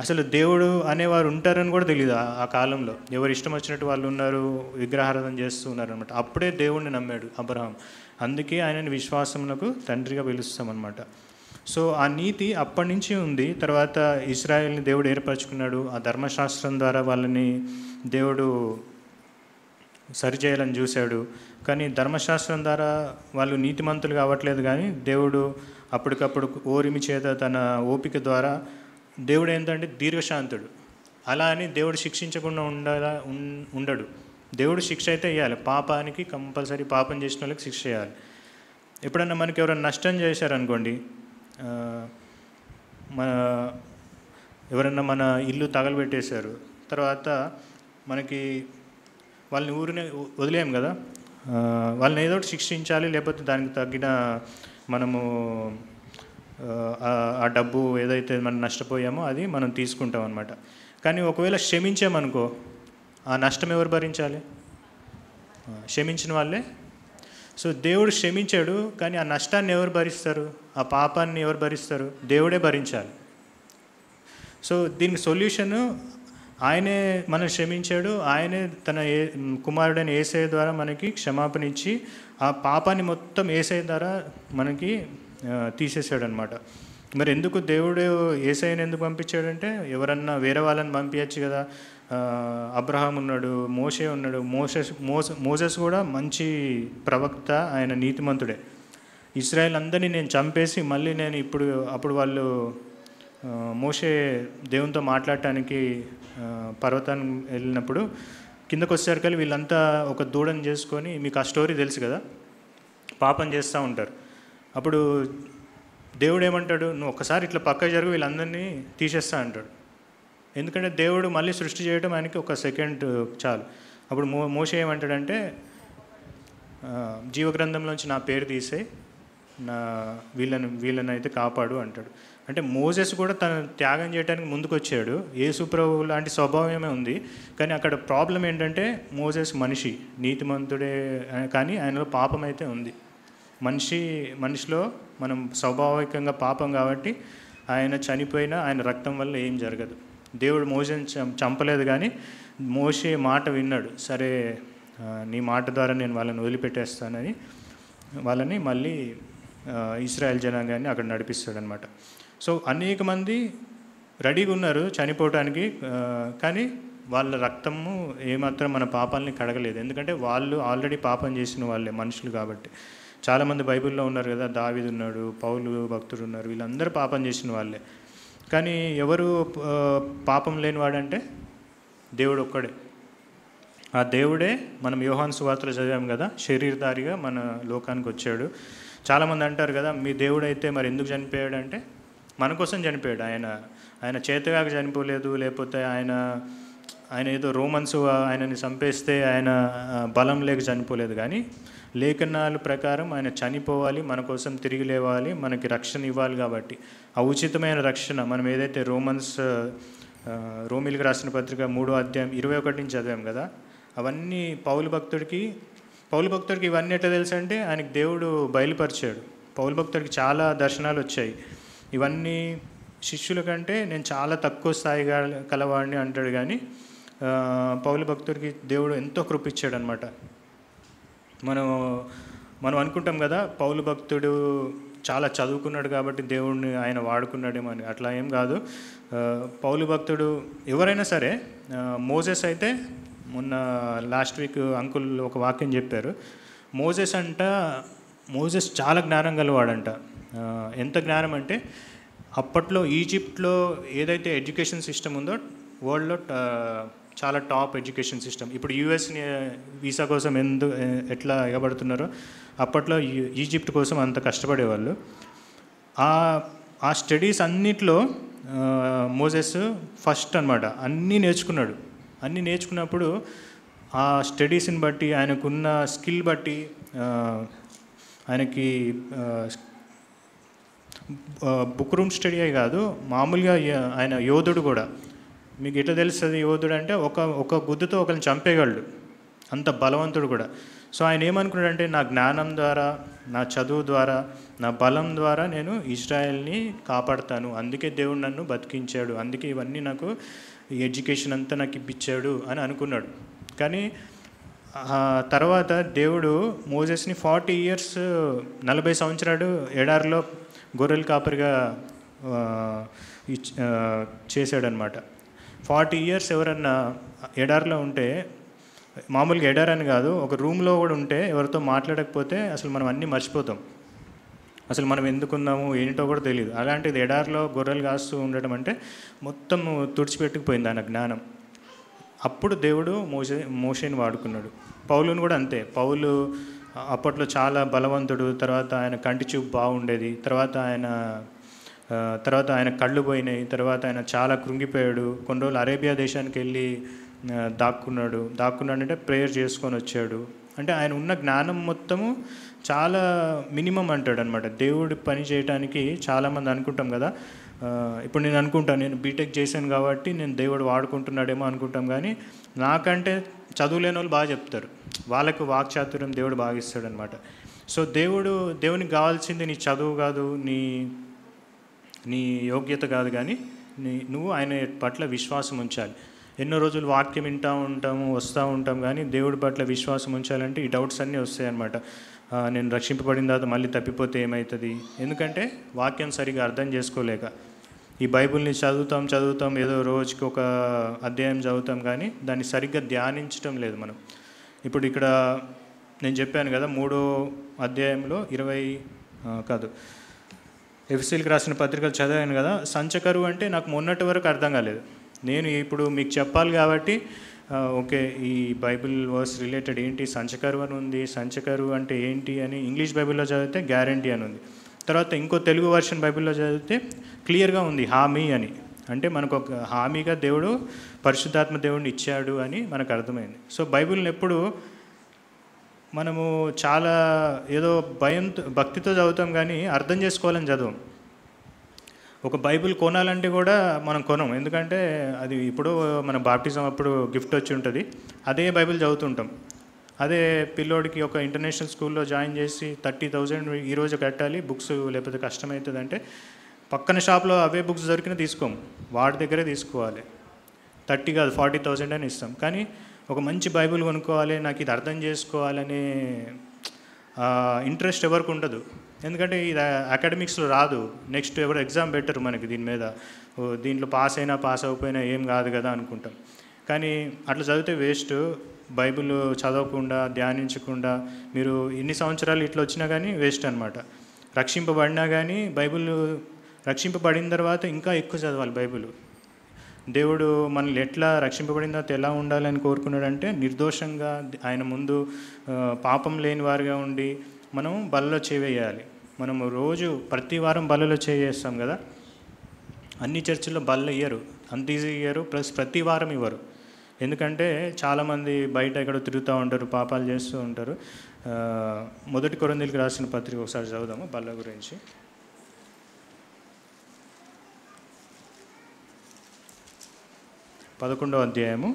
అసలు దేవుడు అనేవారు ఉంటారని కూడా తెలియదు ఆ కాలంలో. ఎవరు ఇష్టం వచ్చినట్టు వాళ్ళు ఉన్నారు, విగ్రహారాధన చేస్తూ ఉన్నారు అనమాట. అప్పుడే దేవుడిని నమ్మాడు అబ్రహాం. అందుకే ఆయనని విశ్వాసములకు తండ్రిగా పిలుస్తామన్నమాట. సో ఆ నీతి అప్పటి నుంచి ఉంది. తర్వాత ఇశ్రాయేల్ని దేవుడు ఏర్పరచుకున్నాడు. ఆ ధర్మశాస్త్రం ద్వారా వాళ్ళని దేవుడు సరిచేయాలని చూశాడు. కానీ ధర్మశాస్త్రం ద్వారా వాళ్ళు నీతిమంతులు కావట్లేదు. కానీ దేవుడు అప్పటికప్పుడు ఓరిమి చేత తన ఓపిక ద్వారా దేవుడు ఏంటంటే దీర్ఘశాంతుడు. అలా అని దేవుడు శిక్షించకుండా ఉండడు. దేవుడు శిక్ష అయితే వేయాలి. పాపానికి కంపల్సరీ, పాపం చేసిన వాళ్ళకి శిక్ష చేయాలి. ఎప్పుడన్నా మనకి ఎవరైనా నష్టం చేశారనుకోండి, ఎవరన్నా మన ఇల్లు తగలబెట్టేశారు, తర్వాత మనకి వాళ్ళని ఊరినే వదిలేం కదా, వాళ్ళని ఏదో ఒకటి శిక్షించాలి. లేకపోతే దానికి తగ్గిన మనము ఆ డబ్బు ఏదైతే మనం నష్టపోయామో అది మనం తీసుకుంటాం అన్నమాట. కానీ ఒకవేళ క్షమించామనుకో, ఆ నష్టం ఎవరు భరించాలి? క్షమించిన వాళ్ళే. సో దేవుడు క్షమించాడు, కానీ ఆ నష్టాన్ని ఎవరు భరిస్తారు? ఆ పాపాన్ని ఎవరు భరిస్తారు? దేవుడే భరించాలి. సో దీనికి సొల్యూషను ఆయనే మనం క్షమించాడు. ఆయనే తన కుమారుడైన యేసయ్య ద్వారా మనకి క్షమాపణ ఇచ్చి ఆ పాపాన్ని మొత్తం యేసయ్య ద్వారా మనకి తీసేసాడు అనమాట. మరి ఎందుకు దేవుడు యేసయ్యని ఎందుకు పంపించాడంటే, ఎవరన్నా వేరే వాళ్ళని పంపించచ్చు కదా. అబ్రహాం ఉన్నాడు, మోషే ఉన్నాడు. మోసెస్ కూడా మంచి ప్రవక్త, ఆయన నీతిమంతుడే. ఇశ్రాయేల్ అందరినీ నేను చంపేసి మళ్ళీ నేను అప్పుడు వాళ్ళు మోషే దేవునితో మాట్లాడటానికి పర్వతాన్ని వెళ్ళినప్పుడు కిందకు వచ్చేసరికి వీళ్ళంతా ఒక దూడని చేసుకొని, మీకు ఆ స్టోరీ తెలుసు కదా, పాపం చేస్తూ ఉంటారు. అప్పుడు దేవుడు ఏమంటాడు, నువ్వు ఒక్కసారి ఇట్లా పక్క జరుగు, వీళ్ళందరినీ తీసేస్తా అంటాడు. ఎందుకంటే దేవుడు మళ్ళీ సృష్టి చేయడం ఆయనకి ఒక సెకండ్ చాలు. అప్పుడు మోషే ఏమంటాడంటే, జీవగ్రంథంలోంచి నా పేరు తీసే, వీళ్ళని అయితే కాపాడు అంటాడు. అంటే మోసెస్ కూడా తను త్యాగం చేయడానికి ముందుకు వచ్చాడు. యేసుప్రభు లాంటి స్వభావమే ఉంది. కానీ అక్కడ ప్రాబ్లం ఏంటంటే, మోసెస్ మనిషి, నీతిమంతుడే, కానీ ఆయనలో పాపం అయితే ఉంది. మనిషిలో మనం స్వాభావికంగా పాపం కాబట్టి ఆయన చనిపోయినా ఆయన రక్తం వల్ల ఏం జరగదు. దేవుడు మోషేని చంపలేదు, కానీ మోషే మాట విన్నాడు. సరే, నీ మాట ద్వారా నేను వాళ్ళని వదిలిపెట్టేస్తానని వాళ్ళని మళ్ళీ ఇశ్రాయేల్ జనాంగాన్ని అక్కడ నడిపిస్తాడనమాట. సో అనేక మంది రెడీగా ఉన్నారు చనిపోవటానికి, కానీ వాళ్ళ రక్తము ఏమాత్రం మన పాపాలని కడగలేదు. ఎందుకంటే వాళ్ళు ఆల్రెడీ పాపం చేసిన వాళ్ళే, మనుషులు కాబట్టి. చాలామంది బైబిల్లో ఉన్నారు కదా, దావీదు ఉన్నాడు, పౌలు భక్తుడు ఉన్నారు, వీళ్ళందరూ పాపం చేసిన వాళ్ళే. కానీ ఎవరు పాపం లేనివాడంటే దేవుడు ఒక్కడే. ఆ దేవుడే మనం యోహాను సువార్తలో చదివాం కదా, శరీరధారిగా మన లోకానికి వచ్చాడు. చాలామంది అంటారు కదా, మీ దేవుడు అయితే మరి ఎందుకు చనిపోయాడు అంటే, మన కోసం చనిపోయాడు. ఆయన చేతగాక చనిపోలేదు, లేకపోతే ఆయన ఏదో రోమన్స్ ఆయనని చంపేస్తే ఆయన బలం లేక చనిపోలేదు. కానీ లేఖనాల ప్రకారం ఆయన చనిపోవాలి, మన కోసం తిరిగి లేవాలి, మనకి రక్షణ ఇవ్వాలి. కాబట్టి ఆ ఉచితమైన రక్షణ మనం ఏదైతే రోమిలికి రాసిన పత్రిక 3వ అధ్యాయం 21 నుంచి చదివాం కదా, అవన్నీ పౌలు భక్తుడికి ఇవన్నీ ఎట్లా తెలుసు అంటే, ఆయనకి దేవుడు బయలుపరిచాడు. పౌలు భక్తుడికి చాలా దర్శనాలు వచ్చాయి. ఇవన్నీ శిష్యుల కంటే నేను చాలా తక్కువ స్థాయిగా కలవాడిని అంటాడు. కానీ పౌలు భక్తుడికి దేవుడు ఎంతో కృప ఇచ్చాడు అనమాట. మనం అనుకుంటాం కదా, పౌలు భక్తుడు చాలా చదువుకున్నాడు కాబట్టి దేవుడిని ఆయన వాడుకున్నాడేమో అని. అట్లా ఏం కాదు. పౌలు భక్తుడు ఎవరైనా సరే, మోసెస్ అయితే మొన్న లాస్ట్ వీక్ అంకుల్ ఒక వాక్యం చెప్పారు. మోసెస్ చాలా జ్ఞానం గలవాడంట. ఎంత జ్ఞానం అంటే, అప్పట్లో ఈజిప్ట్లో ఏదైతే ఎడ్యుకేషన్ సిస్టమ్ ఉందో వరల్డ్లో చాలా టాప్ ఎడ్యుకేషన్ సిస్టమ్. ఇప్పుడు యూఎస్ని వీసా కోసం ఎట్లా ఎగబడుతున్నారో అప్పట్లో ఈజిప్ట్ కోసం అంత కష్టపడేవాళ్ళు. ఆ స్టడీస్ అన్నిట్లో మోసెస్ ఫస్ట్ అనమాట. అన్నీ నేర్చుకున్నప్పుడు ఆ స్టడీస్ని బట్టి, ఆయనకున్న స్కిల్ బట్టి, ఆయనకి బుక్ రూమ్ స్టడీ కాదు, మామూలుగా ఆయన యోధుడు కూడా. మీకు ఎట్లా తెలుస్తుంది యోధుడు అంటే, ఒక గుద్దుతో ఒకరిని చంపేయగలడు, అంత బలవంతుడు కూడా. సో ఆయన ఏమనుకున్నాడంటే, నా జ్ఞానం ద్వారా, నా చదువు ద్వారా, నా బలం ద్వారా నేను ఇజ్రాయెల్ని కాపాడుతాను, అందుకే దేవుడు నన్ను బతికించాడు, అందుకే ఇవన్నీ నాకు, ఈ ఎడ్యుకేషన్ అంతా నాకు ఇప్పించాడు అని అనుకున్నాడు. కానీ తర్వాత దేవుడు మోసెస్ని 40 years 40 సంవత్సరాలు ఎడారిలో గొర్రెల కాపరిగా చేశాడనమాట. 40 years ఎవరన్నా ఎడారిలో ఉంటే, మామూలుగా ఎడారని కాదు, ఒక రూమ్లో కూడా ఉంటే ఎవరితో మాట్లాడకపోతే అసలు మనం అన్నీ మర్చిపోతాం, అసలు మనం ఎందుకున్నాము ఏంటో కూడా తెలియదు. అలాంటిది ఎడారిలో గొర్రెలు కాస్తూ ఉండడం అంటే మొత్తం తుడిచిపెట్టుకుపోయింది ఆయన జ్ఞానం. అప్పుడు దేవుడు మోషేని వాడుకున్నాడు. పౌలుని కూడా అంతే. పౌలు అప్పట్లో చాలా బలవంతుడు, తర్వాత ఆయన కంటి చూపు బాగుండేది, తర్వాత ఆయన కళ్ళు పోయినాయి, తర్వాత ఆయన చాలా కృంగిపోయాడు. కొన్ని రోజులు అరేబియా దేశానికి వెళ్ళి దాక్కున్నాడు అంటే ప్రేయర్ చేసుకొని వచ్చాడు. అంటే ఆయన ఉన్న జ్ఞానం మొత్తము చాలా మినిమం అంటాడు అనమాట. దేవుడి పని చేయడానికి చాలామంది అనుకుంటాం కదా, ఇప్పుడు నేను అనుకుంటాను, నేను బీటెక్ చేశాను కాబట్టి నేను దేవుడు వాడుకుంటున్నాడేమో అనుకుంటాం. కానీ నాకంటే చదువులేని వాళ్ళు బాగా చెప్తారు, వాళ్ళకు వాక్చాతుర్యం దేవుడు బాగా ఇస్తాడు అనమాట. సో దేవునికి కావాల్సింది నీ చదువు కాదు, నీ యోగ్యత కాదు, కానీ నువ్వు ఆయన పట్ల విశ్వాసం ఉంచాలి. ఎన్నో రోజులు వాక్యం వస్తూ ఉంటాం, కానీ దేవుడి పట్ల విశ్వాసం ఉంచాలంటే ఈ డౌట్స్ అన్నీ వస్తాయన్నమాట. నేను రక్షింపబడిన తర్వాత మళ్ళీ తప్పిపోతే ఏమవుతుంది? ఎందుకంటే వాక్యం సరిగా అర్థం చేసుకోలేక. ఈ బైబిల్ని చదువుతాం, ఏదో రోజుకి ఒక అధ్యాయం చదువుతాం, కానీ దాన్ని సరిగ్గా ధ్యానించడం లేదు మనం. ఇప్పుడు ఇక్కడ నేను చెప్పాను కదా, 3వ అధ్యాయంలో ఎఫెసీయులకు రాసిన పత్రికలు చదివాను కదా, సంచకరువు అంటే నాకు మొన్నటి వరకు అర్థం కాలేదు. నేను ఇప్పుడు మీకు చెప్పాలి కాబట్టి ఓకే, ఈ బైబిల్ వర్స్ రిలేటెడ్ ఏంటి, సంచకరువు అని ఉంది, సంచకరువు అంటే ఏంటి అని ఇంగ్లీష్ బైబిల్లో చదివితే గ్యారంటీ అని ఉంది. తర్వాత ఇంకో తెలుగు వర్షన్ బైబిల్లో చదివితే క్లియర్గా ఉంది హామీ అని. అంటే మనకు ఒక హామీగా దేవుడు పరిశుద్ధాత్మ దేవుడిని ఇచ్చాడు అని మనకు అర్థమైంది. సో బైబిల్ని ఎప్పుడు మనము చాలా ఏదో భక్తితో చదువుతాం, కానీ అర్థం చేసుకోవాలని చదవం. ఒక బైబిల్ కొనాలంటే కూడా మనం కొనం, ఎందుకంటే అది ఇప్పుడు మన బాప్టిజం అప్పుడు గిఫ్ట్ వచ్చి ఉంటుంది, అదే బైబిల్ చదువుతుంటాం. అదే పిల్లోడికి ఒక ఇంటర్నేషనల్ స్కూల్లో జాయిన్ చేసి 30,000 ఈరోజు కట్టాలి బుక్స్, లేకపోతే కష్టమవుతుంది అంటే పక్కన షాప్లో అవే బుక్స్ దొరికినా తీసుకోము, వాడి దగ్గరే తీసుకోవాలి. 30 కాదు 40,000 అని ఇస్తాం. కానీ ఒక మంచి బైబిల్ కొనుక్కోవాలి, నాకు ఇది అర్థం చేసుకోవాలనే ఇంట్రెస్ట్ ఎవరికి ఉండదు, ఎందుకంటే ఇది అకాడమిక్స్లో రాదు. నెక్స్ట్ ఎవరు ఎగ్జామ్ పెట్టరు మనకి దీని మీద, దీంట్లో పాస్ అవ్వకపోయినా ఏం కాదు కదా అనుకుంటాం. కానీ అట్లా చదివితే వేస్ట్. బైబిల్ చదవకుండా, ధ్యానించకుండా మీరు ఎన్ని సంవత్సరాలు ఇట్లా వచ్చినా కానీ వేస్ట్ అనమాట. రక్షింపబడినా కానీ రక్షింపబడిన తర్వాత ఇంకా ఎక్కువ చదవాలి బైబిల్. దేవుడు మనల్ని ఎట్లా రక్షింపబడిన తర్వాత ఎలా ఉండాలని కోరుకున్నాడంటే, నిర్దోషంగా ఆయన ముందు పాపం లేని వారిగా ఉండి మనం బలలో చేవేయాలి. మనము రోజు ప్రతి వారం బలలో చేస్తాం కదా, అన్ని చర్చిల్లో బల్ల ఇయ్యరు, అంత ఈజీ ఇయ్యరు, ప్లస్ ప్రతి వారం ఇవ్వరు. ఎందుకంటే చాలామంది బయట ఎక్కడో తిరుగుతూ ఉంటారు, పాపాలు చేస్తూ ఉంటారు. 1 కొరింథీయులకు రాసిన పత్రిక ఒకసారి చదువుదాము బల్ల గురించి. 11వ అధ్యాయము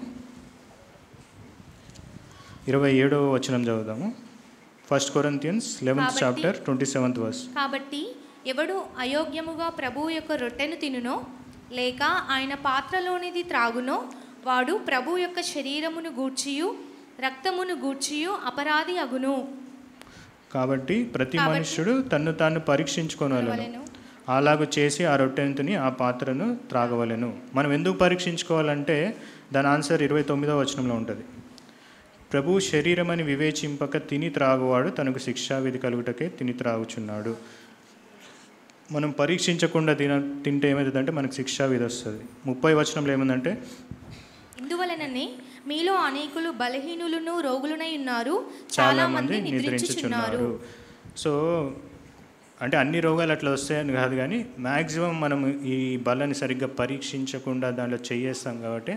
27వ వచనం చదువుదాము. 1 Corinthians 11th chapter 27th verse. కాబట్టి ఎవడు అయోగ్యముగా ప్రభువు యొక్క రొట్టెను తినునో లేక ఆయన పాత్రలోనిది త్రాగునో వాడు ప్రభువు యొక్క శరీరమును గూర్చియు రక్తమును గూర్చియు అపరాధి అగును. కాబట్టి ప్రతి మనుష్యుడు తన్ను తాను పరీక్షించుకోవలెను, అలాగూ చేసి ఆ రొట్టెను తిని ఆ పాత్రను త్రాగవలెను. మనం ఎందుకు పరీక్షించుకోవాలంటే దాని ఆన్సర్ 29వ వచనంలో ఉంటుంది. ప్రభు శరీరమని వివేచింపక తిని త్రాగువాడు తనకు శిక్షావిధి కలుగుటకే తిని త్రాగుచున్నాడు. మనం పరీక్షించకుండా తింటే ఏమవుతుందంటే మనకు శిక్షావిధి వస్తుంది. 30వ వచనంలో ఏముందంటే, ఇందువలననే మీలో అనేకులు బలహీనులను రోగులునై ఉన్నారు, చాలా మంది నిద్రించుచున్నారు. సో అంటే అన్ని రోగాలు అట్లా వస్తాయని కాదు, కానీ మ్యాక్సిమం మనం ఈ బలాన్ని సరిగ్గా పరీక్షించకుండా దాంట్లో చేయేస్తాం కాబట్టి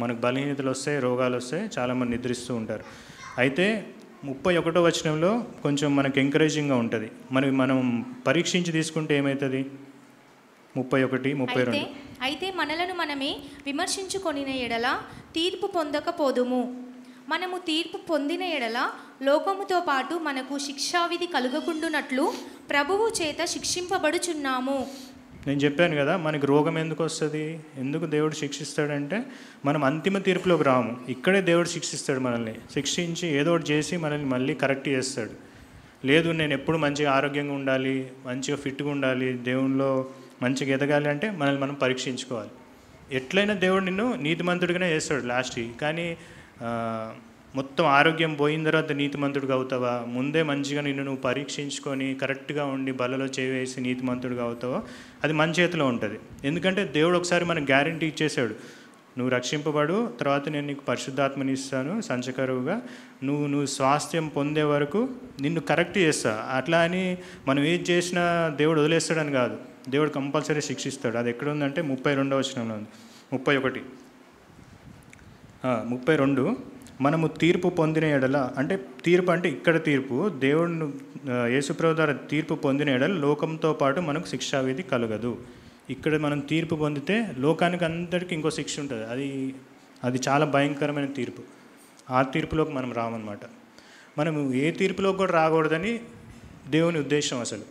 మనకు బలహీనతలు వస్తాయి, రోగాలు వస్తాయి, చాలామంది నిద్రిస్తూ ఉంటారు. అయితే 31వ వచనంలో కొంచెం మనకు ఎంకరేజింగ్గా ఉంటుంది. మనం పరీక్షించి తీసుకుంటే ఏమవుతుంది? 31, 32. అయితే మనలను మనమే విమర్శించుకొనిన ఎడల తీర్పు పొందకపోదుము. మనము తీర్పు పొందిన ఎడల లోకముతో పాటు మనకు శిక్షావిధి కలుగకుండునట్లు ప్రభువు చేత శిక్షింపబడుచున్నాము. నేను చెప్పాను కదా, మనకి రోగం ఎందుకు వస్తుంది, ఎందుకు దేవుడు శిక్షిస్తాడంటే మనం అంతిమ తీర్పులోకి రాము. ఇక్కడే దేవుడు శిక్షిస్తాడు, మనల్ని శిక్షించి ఏదో ఒకటి చేసి మనల్ని మళ్ళీ కరెక్ట్ చేస్తాడు. లేదు నేను ఎప్పుడు మంచిగా ఆరోగ్యంగా ఉండాలి, మంచిగా ఫిట్గా ఉండాలి, దేవునిలో మంచిగా ఎదగాలి అంటే మనల్ని మనం పరీక్షించుకోవాలి. ఎట్లయినా దేవుడు నిన్ను నీతిమంతుడిగానే చేస్తాడు లాస్ట్కి. కానీ మొత్తం ఆరోగ్యం పోయిన తర్వాత నీతిమంతుడిగా అవుతావా, ముందే మంచిగా నిన్ను నువ్వు పరీక్షించుకొని కరెక్ట్గా ఉండి బలలో చేవేసి నీతిమంతుడిగా అవుతావో అది మన చేతిలో ఉంటుంది. ఎందుకంటే దేవుడు ఒకసారి మనకు గ్యారంటీ ఇచ్చేసాడు, నువ్వు రక్షింపబడు, తర్వాత నేను నీకు పరిశుద్ధాత్మని ఇస్తాను సంచకరువుగా, నువ్వు స్వాస్థ్యం పొందే వరకు నిన్ను కరెక్ట్ చేస్తా. అట్లా అని మనం ఏది చేసినా దేవుడు వదిలేస్తాడని కాదు, దేవుడు కంపల్సరీ శిక్షిస్తాడు. అది ఎక్కడ ఉందంటే 32వ వచనంలో ఉంది. 32 మనము తీర్పు పొందిన ఎడల, అంటే తీర్పు అంటే ఇక్కడ తీర్పు, దేవుడు యేసుప్రభు ద్వారా తీర్పు పొందిన ఎడల లోకంతో పాటు మనకు శిక్షావిధి కలగదు. ఇక్కడ మనం తీర్పు పొందితే లోకానికి అందరికీ ఇంకో శిక్ష ఉంటుంది. అది చాలా భయంకరమైన తీర్పు. ఆ తీర్పులోకి మనం రామన్నమాట. మనము ఏ తీర్పులోకి కూడా రాకూడదని దేవుని ఉద్దేశం. అసలు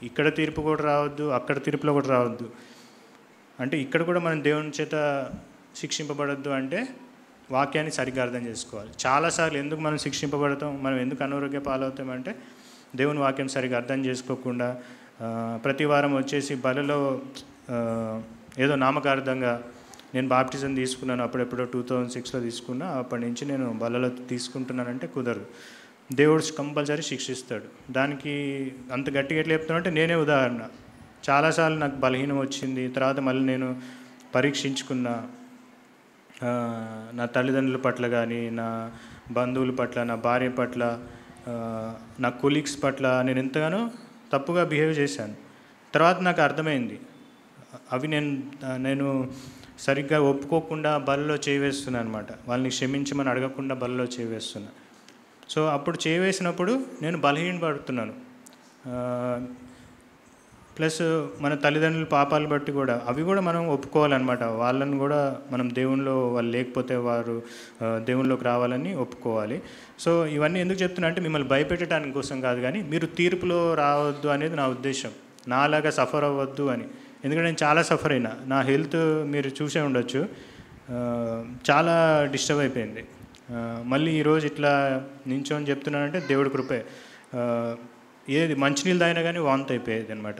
ఇక్కడ తీర్పు కూడా రావద్దు, అక్కడ తీర్పులో కూడా రావద్దు. అంటే ఇక్కడ కూడా మనం దేవుని చేత శిక్షింపబడద్దు అంటే వాక్యాన్ని సరిగ్గా అర్థం చేసుకోవాలి. చాలాసార్లు ఎందుకు మనం శిక్షింపబడతాం, మనం ఎందుకు అనారోగ్య పాలవుతామంటే దేవుని వాక్యం సరిగ్గా అర్థం చేసుకోకుండా ప్రతి వారం వచ్చేసి బలలో ఏదో నామకార్థంగా నేను బాప్టిజం తీసుకున్నాను, అప్పుడెప్పుడో 2006లో తీసుకున్నా, అప్పటి నుంచి నేను బలలో తీసుకుంటున్నానంటే కుదరదు. దేవుడు కంపల్సరీ శిక్షిస్తాడు. దానికి అంత గట్టిగా ఎట్లా చెప్తానంటే నేనే ఉదాహరణ. చాలాసార్లు నాకు బలహీనం వచ్చింది, తర్వాత మళ్ళీ నేను పరీక్షించుకున్నా. నా తల్లిదండ్రుల పట్ల కానీ, నా బంధువుల పట్ల, నా భార్య పట్ల, నా కొలీగ్స్ పట్ల నేను ఎంతగానో తప్పుగా బిహేవ్ చేశాను. తర్వాత నాకు అర్థమైంది, అవి నేను సరిగ్గా ఒప్పుకోకుండా బలలో చేవేస్తున్నాను అనమాట. వాళ్ళని క్షమించమని అడగకుండా బలలో చేవేస్తున్నా. సో అప్పుడు చేవేసినప్పుడు నేను బలహీనపడుతున్నాను. ప్లస్ మన తల్లిదండ్రుల పాపాలు బట్టి కూడా అవి కూడా మనం ఒప్పుకోవాలన్నమాట. వాళ్ళని కూడా మనం దేవునిలో వాళ్ళు లేకపోతే వారు దేవునిలోకి రావాలని ఒప్పుకోవాలి. సో ఇవన్నీ ఎందుకు చెప్తున్నా అంటే మిమ్మల్ని భయపెట్టడానికి కోసం కాదు, కానీ మీరు తీర్పులో రావద్దు అనేది నా ఉద్దేశం. నాలాగా సఫర్ అవ్వద్దు అని. ఎందుకంటే నేను చాలా సఫర్ అయినా. నా హెల్త్ మీరు చూసే ఉండొచ్చు, చాలా డిస్టర్బ్ అయిపోయింది. మళ్ళీ ఈరోజు ఇట్లా నించోని చెప్తున్నానంటే దేవుడి కృపే. ఏది మంచినీళ్ళు తాగినా కానీ వాంతి అయిపోయేది అనమాట.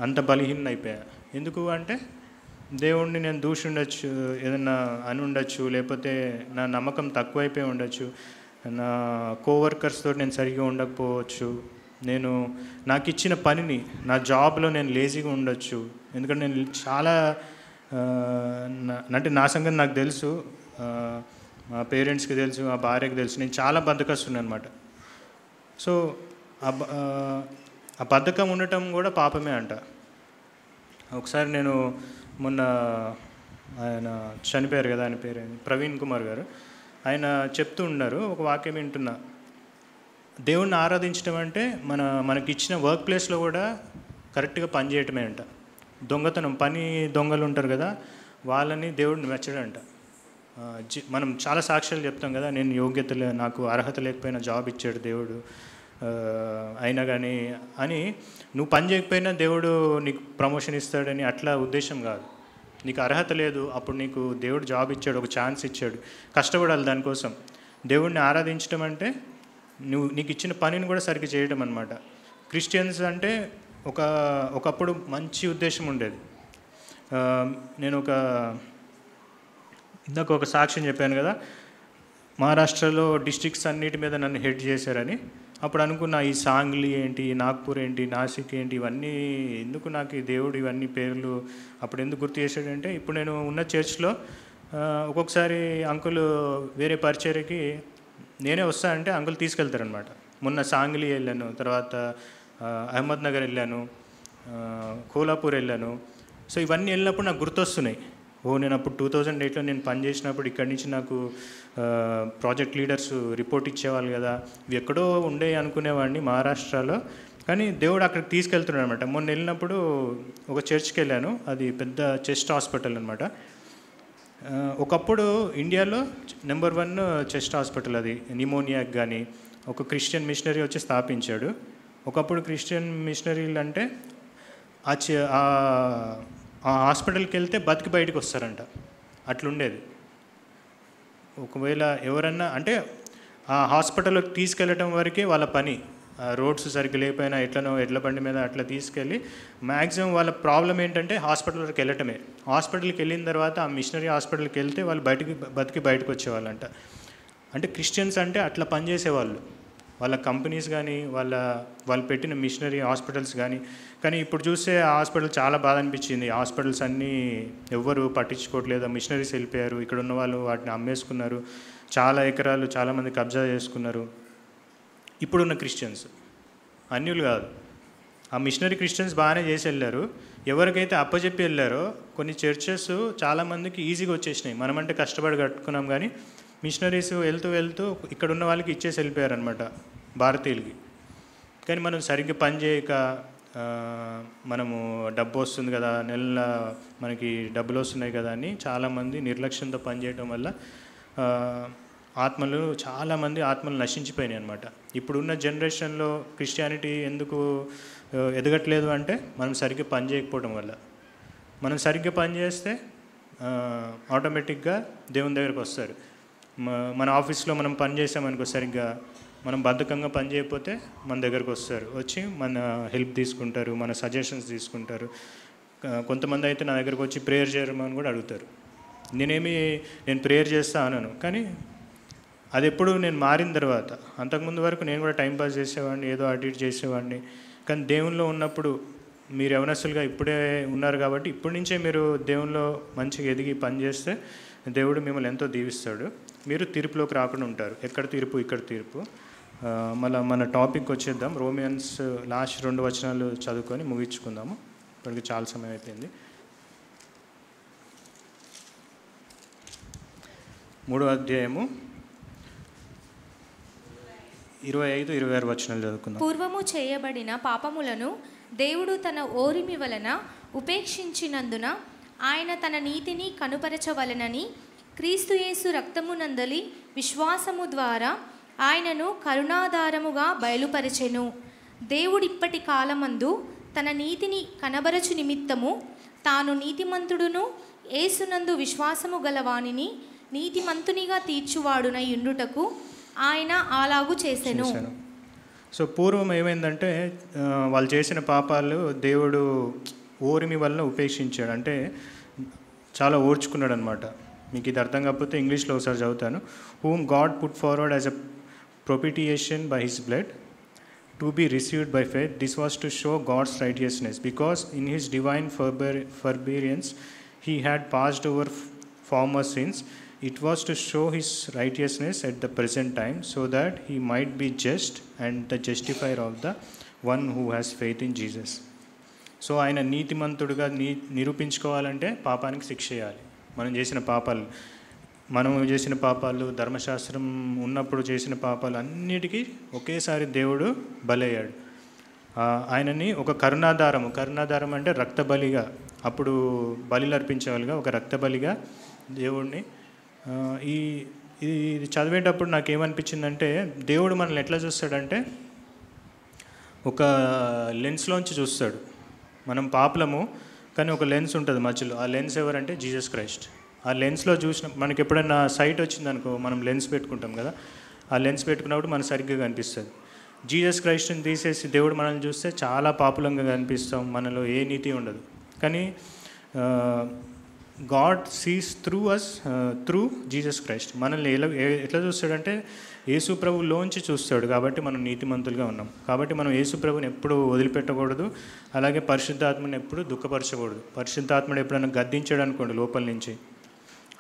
అంత బలహీన అయిపోయా. ఎందుకు అంటే దేవుడిని నేను దూషి ఉండొచ్చు, ఏదన్నా అని ఉండొచ్చు, లేకపోతే నా నమ్మకం తక్కువైపోయి ఉండొచ్చు, నా కోవర్కర్స్తో నేను సరిగ్గా ఉండకపోవచ్చు, నేను నాకు ఇచ్చిన పనిని నా జాబ్లో నేను లేజీగా ఉండొచ్చు. ఎందుకంటే నేను చాలా అంటే నా సంగతి నాకు తెలుసు, మా పేరెంట్స్కి తెలుసు, మా భార్యకి తెలుసు, నేను చాలా బద్ధకస్తున్నాను అనమాట. సో ఆ బద్ధకం ఉండటం కూడా పాపమే అంట. ఒకసారి నేను మొన్న ఆయన చనిపోయారు కదా, ఆయన పేరు ప్రవీణ్ కుమార్ గారు, ఆయన చెప్తూ ఉన్నారు, ఒక వాక్యం వింటున్నా. దేవుణ్ణి ఆరాధించడం అంటే మనకి ఇచ్చిన వర్క్ ప్లేస్లో కూడా కరెక్ట్గా పనిచేయటమే అంట. దొంగతనం పని దొంగలు ఉంటారు కదా, వాళ్ళని దేవుడిని మెచ్చడంట. మనం చాలా సాక్ష్యాలు చెప్తాం కదా, నేను యోగ్యత నాకు అర్హత లేకపోయినా జాబ్ ఇచ్చాడు దేవుడు, అయినా కానీ అని నువ్వు పని చేయకపోయినా దేవుడు నీకు ప్రమోషన్ ఇస్తాడని అట్లా ఉద్దేశం కాదు. నీకు అర్హత లేదు, అప్పుడు నీకు దేవుడు జాబ్ ఇచ్చాడు, ఒక ఛాన్స్ ఇచ్చాడు, కష్టపడాలి దానికోసం. దేవుడిని ఆరాధించడం అంటే నీకు ఇచ్చిన పనిని కూడా సరిగ్గా చేయడం అనమాట. క్రిస్టియన్స్ అంటే ఒకప్పుడు మంచి ఉద్దేశం ఉండేది. నేను ఇందాక ఒక సాక్ష్యం చెప్పాను కదా, మహారాష్ట్రలో డిస్ట్రిక్ట్స్ అన్నిటి మీద నన్ను హెడ్ చేశారని. అప్పుడు అనుకున్నా, ఈ సాంగ్లీ ఏంటి, నాగ్పూర్ ఏంటి, నాసిక్ ఏంటి, ఇవన్నీ ఎందుకు నాకు ఈ దేవుడు ఇవన్నీ పేర్లు అప్పుడు ఎందుకు గుర్తు చేశాడంటే, ఇప్పుడు నేను ఉన్న చర్చ్లో ఒక్కొక్కసారి అంకుల్ వేరే పరిచర్యకి నేనే వస్తానంటే అంకుల్ తీసుకెళ్తారనమాట. మొన్న సాంగ్లీ వెళ్ళాను, తర్వాత అహ్మద్నగర్ వెళ్ళాను, కోలాపూర్ వెళ్ళాను. సో ఇవన్నీ వెళ్ళినప్పుడు నాకు గుర్తొస్తున్నాయి. నేను అప్పుడు 2008లో నేను పనిచేసినప్పుడు ఇక్కడి నుంచి నాకు ప్రాజెక్ట్ లీడర్స్ రిపోర్ట్ ఇచ్చేవాళ్ళు కదా, ఇవి ఎక్కడో ఉండే అనుకునేవాడిని మహారాష్ట్రలో. కానీ దేవుడు అక్కడికి తీసుకెళ్తున్నాడు అనమాట. మొన్న వెళ్ళినప్పుడు ఒక చర్చ్కి వెళ్ళాను, అది పెద్ద చెస్ట్ హాస్పిటల్ అనమాట. ఒకప్పుడు ఇండియాలో నెంబర్ 1 చెస్ట్ హాస్పిటల్ అది, నిమోనియాకి కానీ ఒక క్రిస్టియన్ మిషనరీ వచ్చి స్థాపించాడు. ఒకప్పుడు క్రిస్టియన్ మిషనరీలు అంటే ఆ హాస్పిటల్కి వెళ్తే బతికి బయటకు వస్తారంట, అట్లుండేది. ఒకవేళ ఎవరన్నా అంటే ఆ హాస్పిటల్కి తీసుకెళ్ళటం వరకే వాళ్ళ పని. రోడ్స్ సరిగ్గా లేకపోయినా ఎట్లనో ఎడ్ల బండి మీద అట్లా తీసుకెళ్ళి మ్యాక్సిమం వాళ్ళ ప్రాబ్లం ఏంటంటే హాస్పిటల్ వరకు వెళ్ళటమే. హాస్పిటల్కి వెళ్ళిన తర్వాత ఆ మిషనరీ హాస్పిటల్కి వెళ్తే వాళ్ళు బతికి బయటకు వచ్చేవాళ్ళంట. అంటే క్రిస్టియన్స్ అంటే అట్లా పనిచేసేవాళ్ళు. వాళ్ళ కంపెనీస్ కానీ వాళ్ళు పెట్టిన మిషనరీ హాస్పిటల్స్ కానీ ఇప్పుడు చూస్తే ఆ హాస్పిటల్ చాలా బాధ అనిపించింది. హాస్పిటల్స్ అన్నీ ఎవ్వరు పట్టించుకోవట్లేదు, మిషనరీస్ వెళ్ళిపోయారు, ఇక్కడ ఉన్న వాళ్ళు వాటిని అమ్మేసుకున్నారు, చాలా ఎకరాలు చాలామంది కబ్జా చేసుకున్నారు. ఇప్పుడున్న క్రిస్టియన్స్ అన్యులు కాదు, ఆ మిషనరీ క్రిస్టియన్స్ బాగానే చేసి వెళ్ళారు. ఎవరికైతే అప్పచెప్పి వెళ్ళారో కొన్ని చర్చెస్ చాలామందికి ఈజీగా వచ్చేసినాయి. మనమంటే కష్టపడి కట్టుకున్నాం, కానీ మిషనరీస్ వెళ్తూ ఇక్కడ ఉన్న వాళ్ళకి ఇచ్చేసి వెళ్ళిపోయారనమాట, భారతీయులకి. కానీ మనం సరిగ్గా పని చేయక మనము డబ్బు వస్తుంది కదా, నెల మనకి డబ్బులు వస్తున్నాయి కదా అని చాలామంది నిర్లక్ష్యంతో పనిచేయడం వల్ల చాలామంది ఆత్మలు నశించిపోయినాయి అనమాట. ఇప్పుడున్న జనరేషన్లో క్రిస్టియానిటీ ఎందుకు ఎదగట్లేదు అంటే మనం సరిగ్గా పని చేయకపోవడం వల్ల. మనం సరిగ్గా పని చేస్తే ఆటోమేటిక్గా దేవుని దగ్గరికి వస్తారు. మన ఆఫీస్లో మనం పని చేసామనుకో, సరిగ్గా మనం బద్ధకంగా పని చేయకపోతే మన దగ్గరకు వస్తారు, వచ్చి మన హెల్ప్ తీసుకుంటారు, మన సజెషన్స్ తీసుకుంటారు. కొంతమంది అయితే నా దగ్గరకు వచ్చి ప్రేయర్ చేయమని కూడా అడుగుతారు. నేను ప్రేయర్ చేస్తా అనను, కానీ అది ఎప్పుడు నేను మారిన తర్వాత. అంతకుముందు వరకు నేను కూడా టైంపాస్ చేసేవాడిని, ఏదో అటు ఇటు చేసేవాడిని. కానీ దేవునిలో ఉన్నప్పుడు మీరు యవనస్తులుగా ఇప్పుడే ఉన్నారు కాబట్టి ఇప్పటి నుంచే మీరు దేవునిలో మంచిగా ఎదిగి పని చేస్తే దేవుడు మిమ్మల్ని ఎంతో దీవిస్తాడు. మీరు తీర్పులోకి రాకుండా ఉంటారు. ఎక్కడ తీర్పు, ఇక్కడ తీర్పు. మళ్ళీ మన టాపిక్ వచ్చేద్దాం. రోమియన్స్ లాస్ట్ 2 వచనాలు చదువుకొని ముగించుకుందాము, ఇప్పటికి చాలా సమయం అయిపోయింది. 3వ అధ్యాయము 25-26 వచనాలు చదువుకుందాం. పూర్వము చేయబడిన పాపములను దేవుడు తన ఓరిమి వలన ఉపేక్షించినందున ఆయన తన నీతిని కనుపరచవలనని క్రీస్తు యేసు రక్తమునందలి విశ్వాసము ద్వారా ఆయనను కరుణాధారముగా బయలుపరచెను. దేవుడిప్పటి కాలమందు తన నీతిని కనబరచు నిమిత్తము తాను నీతిమంతుడును యేసునందు విశ్వాసము గలవానిని నీతిమంతునిగా తీర్చువాడునై ఉండుటకు ఆయన అలాగు చేసెను. సో పూర్వం ఏమైందంటే వాళ్ళు చేసిన పాపాలు దేవుడు ఓరిమి వలన ఉపేక్షించాడు, అంటే చాలా ఓర్చుకున్నాడు అనమాట. మీకు ఇది అర్థం కాకపోతే ఇంగ్లీష్లో ఒకసారి చదువుతాను. whom God put forward as a propitiation by his blood to be received by faith. This was to show God's righteousness, because in his divine forbearance he had passed over former sins. It was to show his righteousness at the present time, so that he might be just and the justifier of the one who has faith in Jesus. So ఆయన నీతిమంతుడుగా నిరూపించుకోవాలంటే పాపానికి శిక్ష చేయాలి. మనం చేసిన పాపాలు ధర్మశాస్త్రం ఉన్నప్పుడు చేసిన పాపాలు అన్నిటికీ ఒకేసారి దేవుడు బలయ్యాడు. ఆయనని ఒక కరుణాధారం అంటే రక్తబలిగా, అప్పుడు బలిలు అర్పించేవాళ్ళుగా ఒక రక్తబలిగా దేవుడిని. ఇది చదివేటప్పుడు నాకేమనిపించిందంటే, దేవుడు మనల్ని ఎట్లా చూస్తాడంటే ఒక లెన్స్లోంచి చూస్తాడు. మనం పాపులము, కానీ ఒక లెన్స్ ఉంటుంది మధ్యలో. ఆ లెన్స్ ఎవరంటే జీసస్ క్రైస్ట్. ఆ లెన్స్లో చూసిన మనకి ఎప్పుడైనా సైట్ వచ్చిందనుకో, మనం లెన్స్ పెట్టుకుంటాం కదా, ఆ లెన్స్ పెట్టుకున్నప్పుడు మనకు సరిగ్గా కనిపిస్తుంది. జీసస్ క్రైస్ట్ని తీసేసి దేవుడు మనల్ని చూస్తే చాలా పాపులంగా కనిపిస్తాం, మనలో ఏ నీతి ఉండదు. కానీ God sees through us through Jesus Christ. మనల్ని ఎట్లా చూస్తాడంటే యేసు ప్రభులోంచి చూస్తాడు. కాబట్టి మనం నీతిమంతులుగా ఉన్నాం. కాబట్టి మనం యేసు ప్రభుని ఎప్పుడూ వదిలిపెట్టకూడదు. అలాగే పరిశుద్ధాత్మని ఎప్పుడు దుఃఖపరచకూడదు. పరిశుద్ధాత్మడు ఎప్పుడైనా గద్దించాడు అనుకోండి లోపల నుంచి,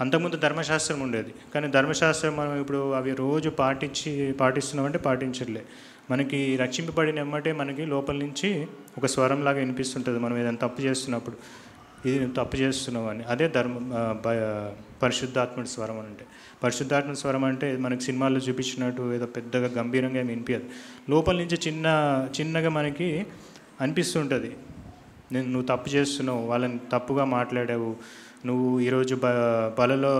అంతకుముందు ధర్మశాస్త్రం ఉండేది, కానీ ధర్మశాస్త్రం మనం ఇప్పుడు అవి రోజు పాటిస్తున్నామంటే పాటించట్లే. మనకి రక్షింపబడిన ఎమ్మటే మనకి లోపల నుంచి ఒక స్వరంలాగా వినిపిస్తుంటుంది మనం ఏదైనా తప్పు చేస్తున్నప్పుడు, ఇది నువ్వు తప్పు చేస్తున్నావు అని. అదే పరిశుద్ధాత్ముడి స్వరం అని అంటే. పరిశుద్ధాత్మ స్వరం అంటే మనకి సినిమాల్లో చూపించినట్టు ఏదో పెద్దగా గంభీరంగా ఏమి వినిపించదు. లోపల నుంచి చిన్నగా మనకి అనిపిస్తుంటుంది, నువ్వు తప్పు చేస్తున్నావు, వాళ్ళని తప్పుగా మాట్లాడావు, నువ్వు ఈరోజు బలలో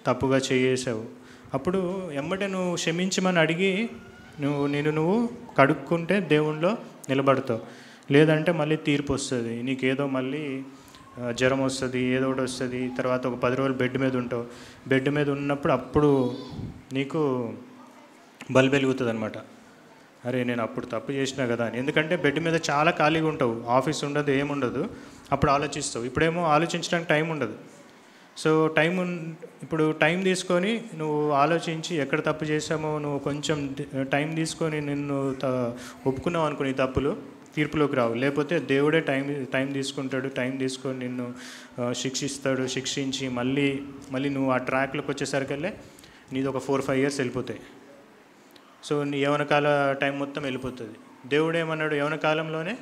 తప్పుగా చేసావు. అప్పుడు ఎమ్మటే నువ్వు క్షమించమని అడిగి నువ్వు కడుక్కుంటే దేవుణ్ణిలో నిలబడతావు. లేదంటే మళ్ళీ తీర్పు వస్తుంది, నీకేదో మళ్ళీ జ్వరం వస్తుంది, ఏదో ఒకటి వస్తుంది. తర్వాత ఒక 10 రోజులు బెడ్ మీద ఉంటావు. బెడ్ మీద ఉన్నప్పుడు అప్పుడు నీకు బల్బు వెలుగుతుంది అనమాట. అరే నేను అప్పుడు తప్పు చేసినా కదా అని. ఎందుకంటే బెడ్ మీద చాలా ఖాళీగా ఉంటావు, ఆఫీస్ ఉండదు, ఏముండదు. అప్పుడు ఆలోచిస్తావు. ఇప్పుడేమో ఆలోచించడానికి టైం ఉండదు. సో ఇప్పుడు టైం తీసుకొని నువ్వు ఆలోచించి ఎక్కడ తప్పు చేసామో నువ్వు కొంచెం టైం తీసుకొని నిన్ను ఒప్పుకున్నావు అనుకో, నీ తప్పులు తీర్పులోకి రావు. లేకపోతే దేవుడే టైం తీసుకుంటాడు. టైం తీసుకొని నిన్ను శిక్షిస్తాడు. శిక్షించి మళ్ళీ నువ్వు ఆ ట్రాక్లోకి వచ్చేసరికల్లే నీది ఒక 4-5 years వెళ్ళిపోతాయి. సో నీ యవనకాల టైం మొత్తం వెళ్ళిపోతుంది. దేవుడు ఏమన్నాడు, యవన కాలంలోనే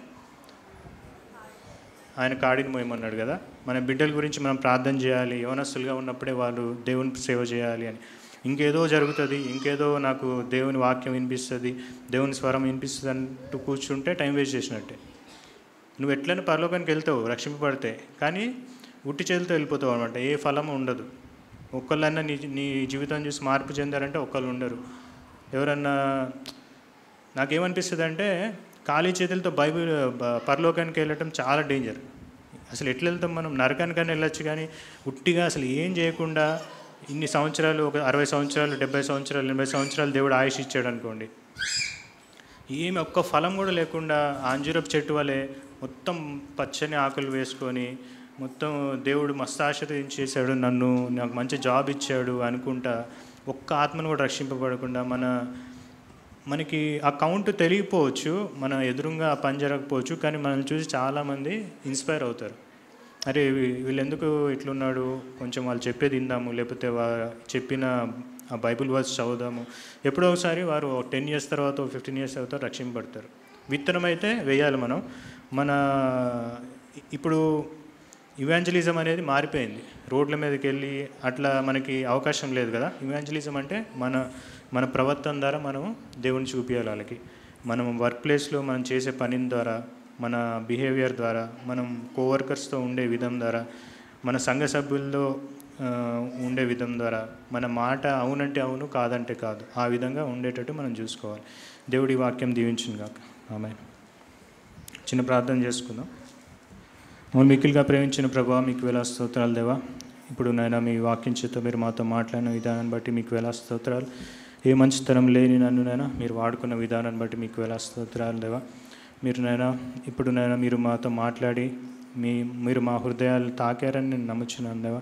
ఆయన కాడిని మోయమన్నాడు కదా. మన బిడ్డల గురించి మనం ప్రార్థన చేయాలి. యవనస్తులుగా ఉన్నప్పుడే వాళ్ళు దేవుని సేవ చేయాలి అని. ఇంకేదో జరుగుతుంది, ఇంకేదో నాకు దేవుని వాక్యం వినిపిస్తుంది, దేవుని స్వరం వినిపిస్తుంది అంటూ కూర్చుంటే టైం వేస్ట్ చేసినట్టే. నువ్వు ఎట్లయినా పరలోకానికి వెళ్తావు రక్షింపబడితే, కానీ ఉట్టి చేతులతో వెళ్ళిపోతావు అనమాట. ఏ ఫలము ఉండదు. ఒక్కళ్ళన్నా నీ జీవితం చూసి మార్పు చెందారంటే ఒక్కళ్ళు ఉండరు. ఎవరన్నా నాకేమనిపిస్తుంది అంటే ఖాళీ చేతులతో పరలోకానికి వెళ్ళటం చాలా డేంజర్. అసలు ఎట్లా వెళ్తాం మనం? నరకానికైనా వెళ్ళొచ్చు, కానీ ఉట్టిగా అసలు ఏం చేయకుండా ఇన్ని సంవత్సరాలు, ఒక 60 సంవత్సరాలు, 70 సంవత్సరాలు, 80 సంవత్సరాలు దేవుడు ఆయుష్ ఇచ్చాడు అనుకోండి, ఏమి ఒక్క ఫలం కూడా లేకుండా అంజూరపు చెట్టు వలె మొత్తం పచ్చని ఆకులు వేసుకొని మొత్తం దేవుడు మస్తు ఆశీర్వదించేశాడు, నాకు మంచి జాబ్ ఇచ్చాడు అనుకుంటా ఒక్క ఆత్మను కూడా రక్షింపబడకుండా మనకి ఆ కౌంట్ తెలియకపోవచ్చు, మన ఎదురుగా ఆ పని జరగకపోవచ్చు, కానీ మనల్ని చూసి చాలామంది ఇన్స్పైర్ అవుతారు. అరే వీళ్ళు ఎందుకు ఇట్లున్నాడు, కొంచెం వాళ్ళు చెప్పేది విందాము, లేకపోతే చెప్పిన ఆ బైబిల్ వర్స్ చదువుదాము. ఎప్పుడో ఒకసారి వారు 10 years తర్వాత 15 years తర్వాత రక్షింపబడతారు. విత్తనం అయితే వేయాలి మనం. ఇప్పుడు ఇవాంజలిజం అనేది మారిపోయింది. రోడ్ల మీదకి వెళ్ళి అట్లా మనకి అవకాశం లేదు కదా. ఇవాంజలిజం అంటే మన ప్రవర్తన ద్వారా మనం దేవుని చూపించాలి వాళ్ళకి. మనం వర్క్ ప్లేస్లో మనం చేసే పని ద్వారా, మన బిహేవియర్ ద్వారా, మనం కోవర్కర్స్తో ఉండే విధం ద్వారా, మన సంఘ సభ్యుల్లో ఉండే విధం ద్వారా, మన మాట అవునంటే అవును, కాదంటే కాదు, ఆ విధంగా ఉండేటట్టు మనం చూసుకోవాలి. దేవుడి వాక్యం దీవించును గాక. ఆమేన్. చిన్న ప్రార్థన చేసుకుందాం. మమ్మల్ని మిక్కిలిగా ప్రేమించిన ప్రభువా, మీకు వేల స్తోత్రాలు దేవా. ఇప్పుడు నాయనా మీ వాక్యం చేత మీరు మాతో మాట్లాడిన విధానాన్ని బట్టి మీకు వేల స్తోత్రాలు. ఏ మంచితనం లేని నన్ను నైనా మీరు వాడుకున్న విధానాన్ని బట్టి మీకు వేల స్తోత్రాలు దేవా. ఇప్పుడు మీరు మాతో మాట్లాడి మీరు మా హృదయాలు తాకారని నేను నమ్ముచున్నాను దేవా.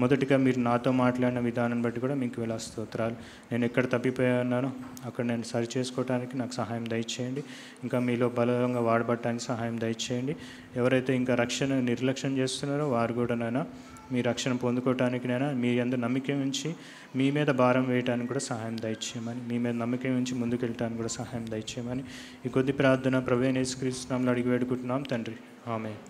మొదటిగా మీరు నాతో మాట్లాడిన విధానాన్ని బట్టి కూడా మీకు వేల స్తోత్రాలు. నేను ఎక్కడ తప్పిపోయానో అక్కడ నేను సరి చేసుకోవడానికి నాకు సహాయం దయచేయండి. ఇంకా మీలో బలంగా వాడబట్టడానికి సహాయం దయచేయండి. ఎవరైతే ఇంకా రక్షణ నిర్లక్ష్యం చేస్తున్నారో వారు కూడా నైనా మీ రక్షణ పొందుకోవటానికినైనా మీ యందు నమ్మకం ఉంచి మీ మీద భారం వేయడానికి కూడా సహాయం దయచేయమని, మీ మీద నమ్మకం ఉంచి ముందుకు వెళ్ళటానికి కూడా సహాయం దయచేయమని ఈ కొద్ది ప్రార్థన ప్రభువైన యేసుక్రీస్తు నామములో అడిగి వేడుకుంటున్నాం తండ్రి. ఆమేన్.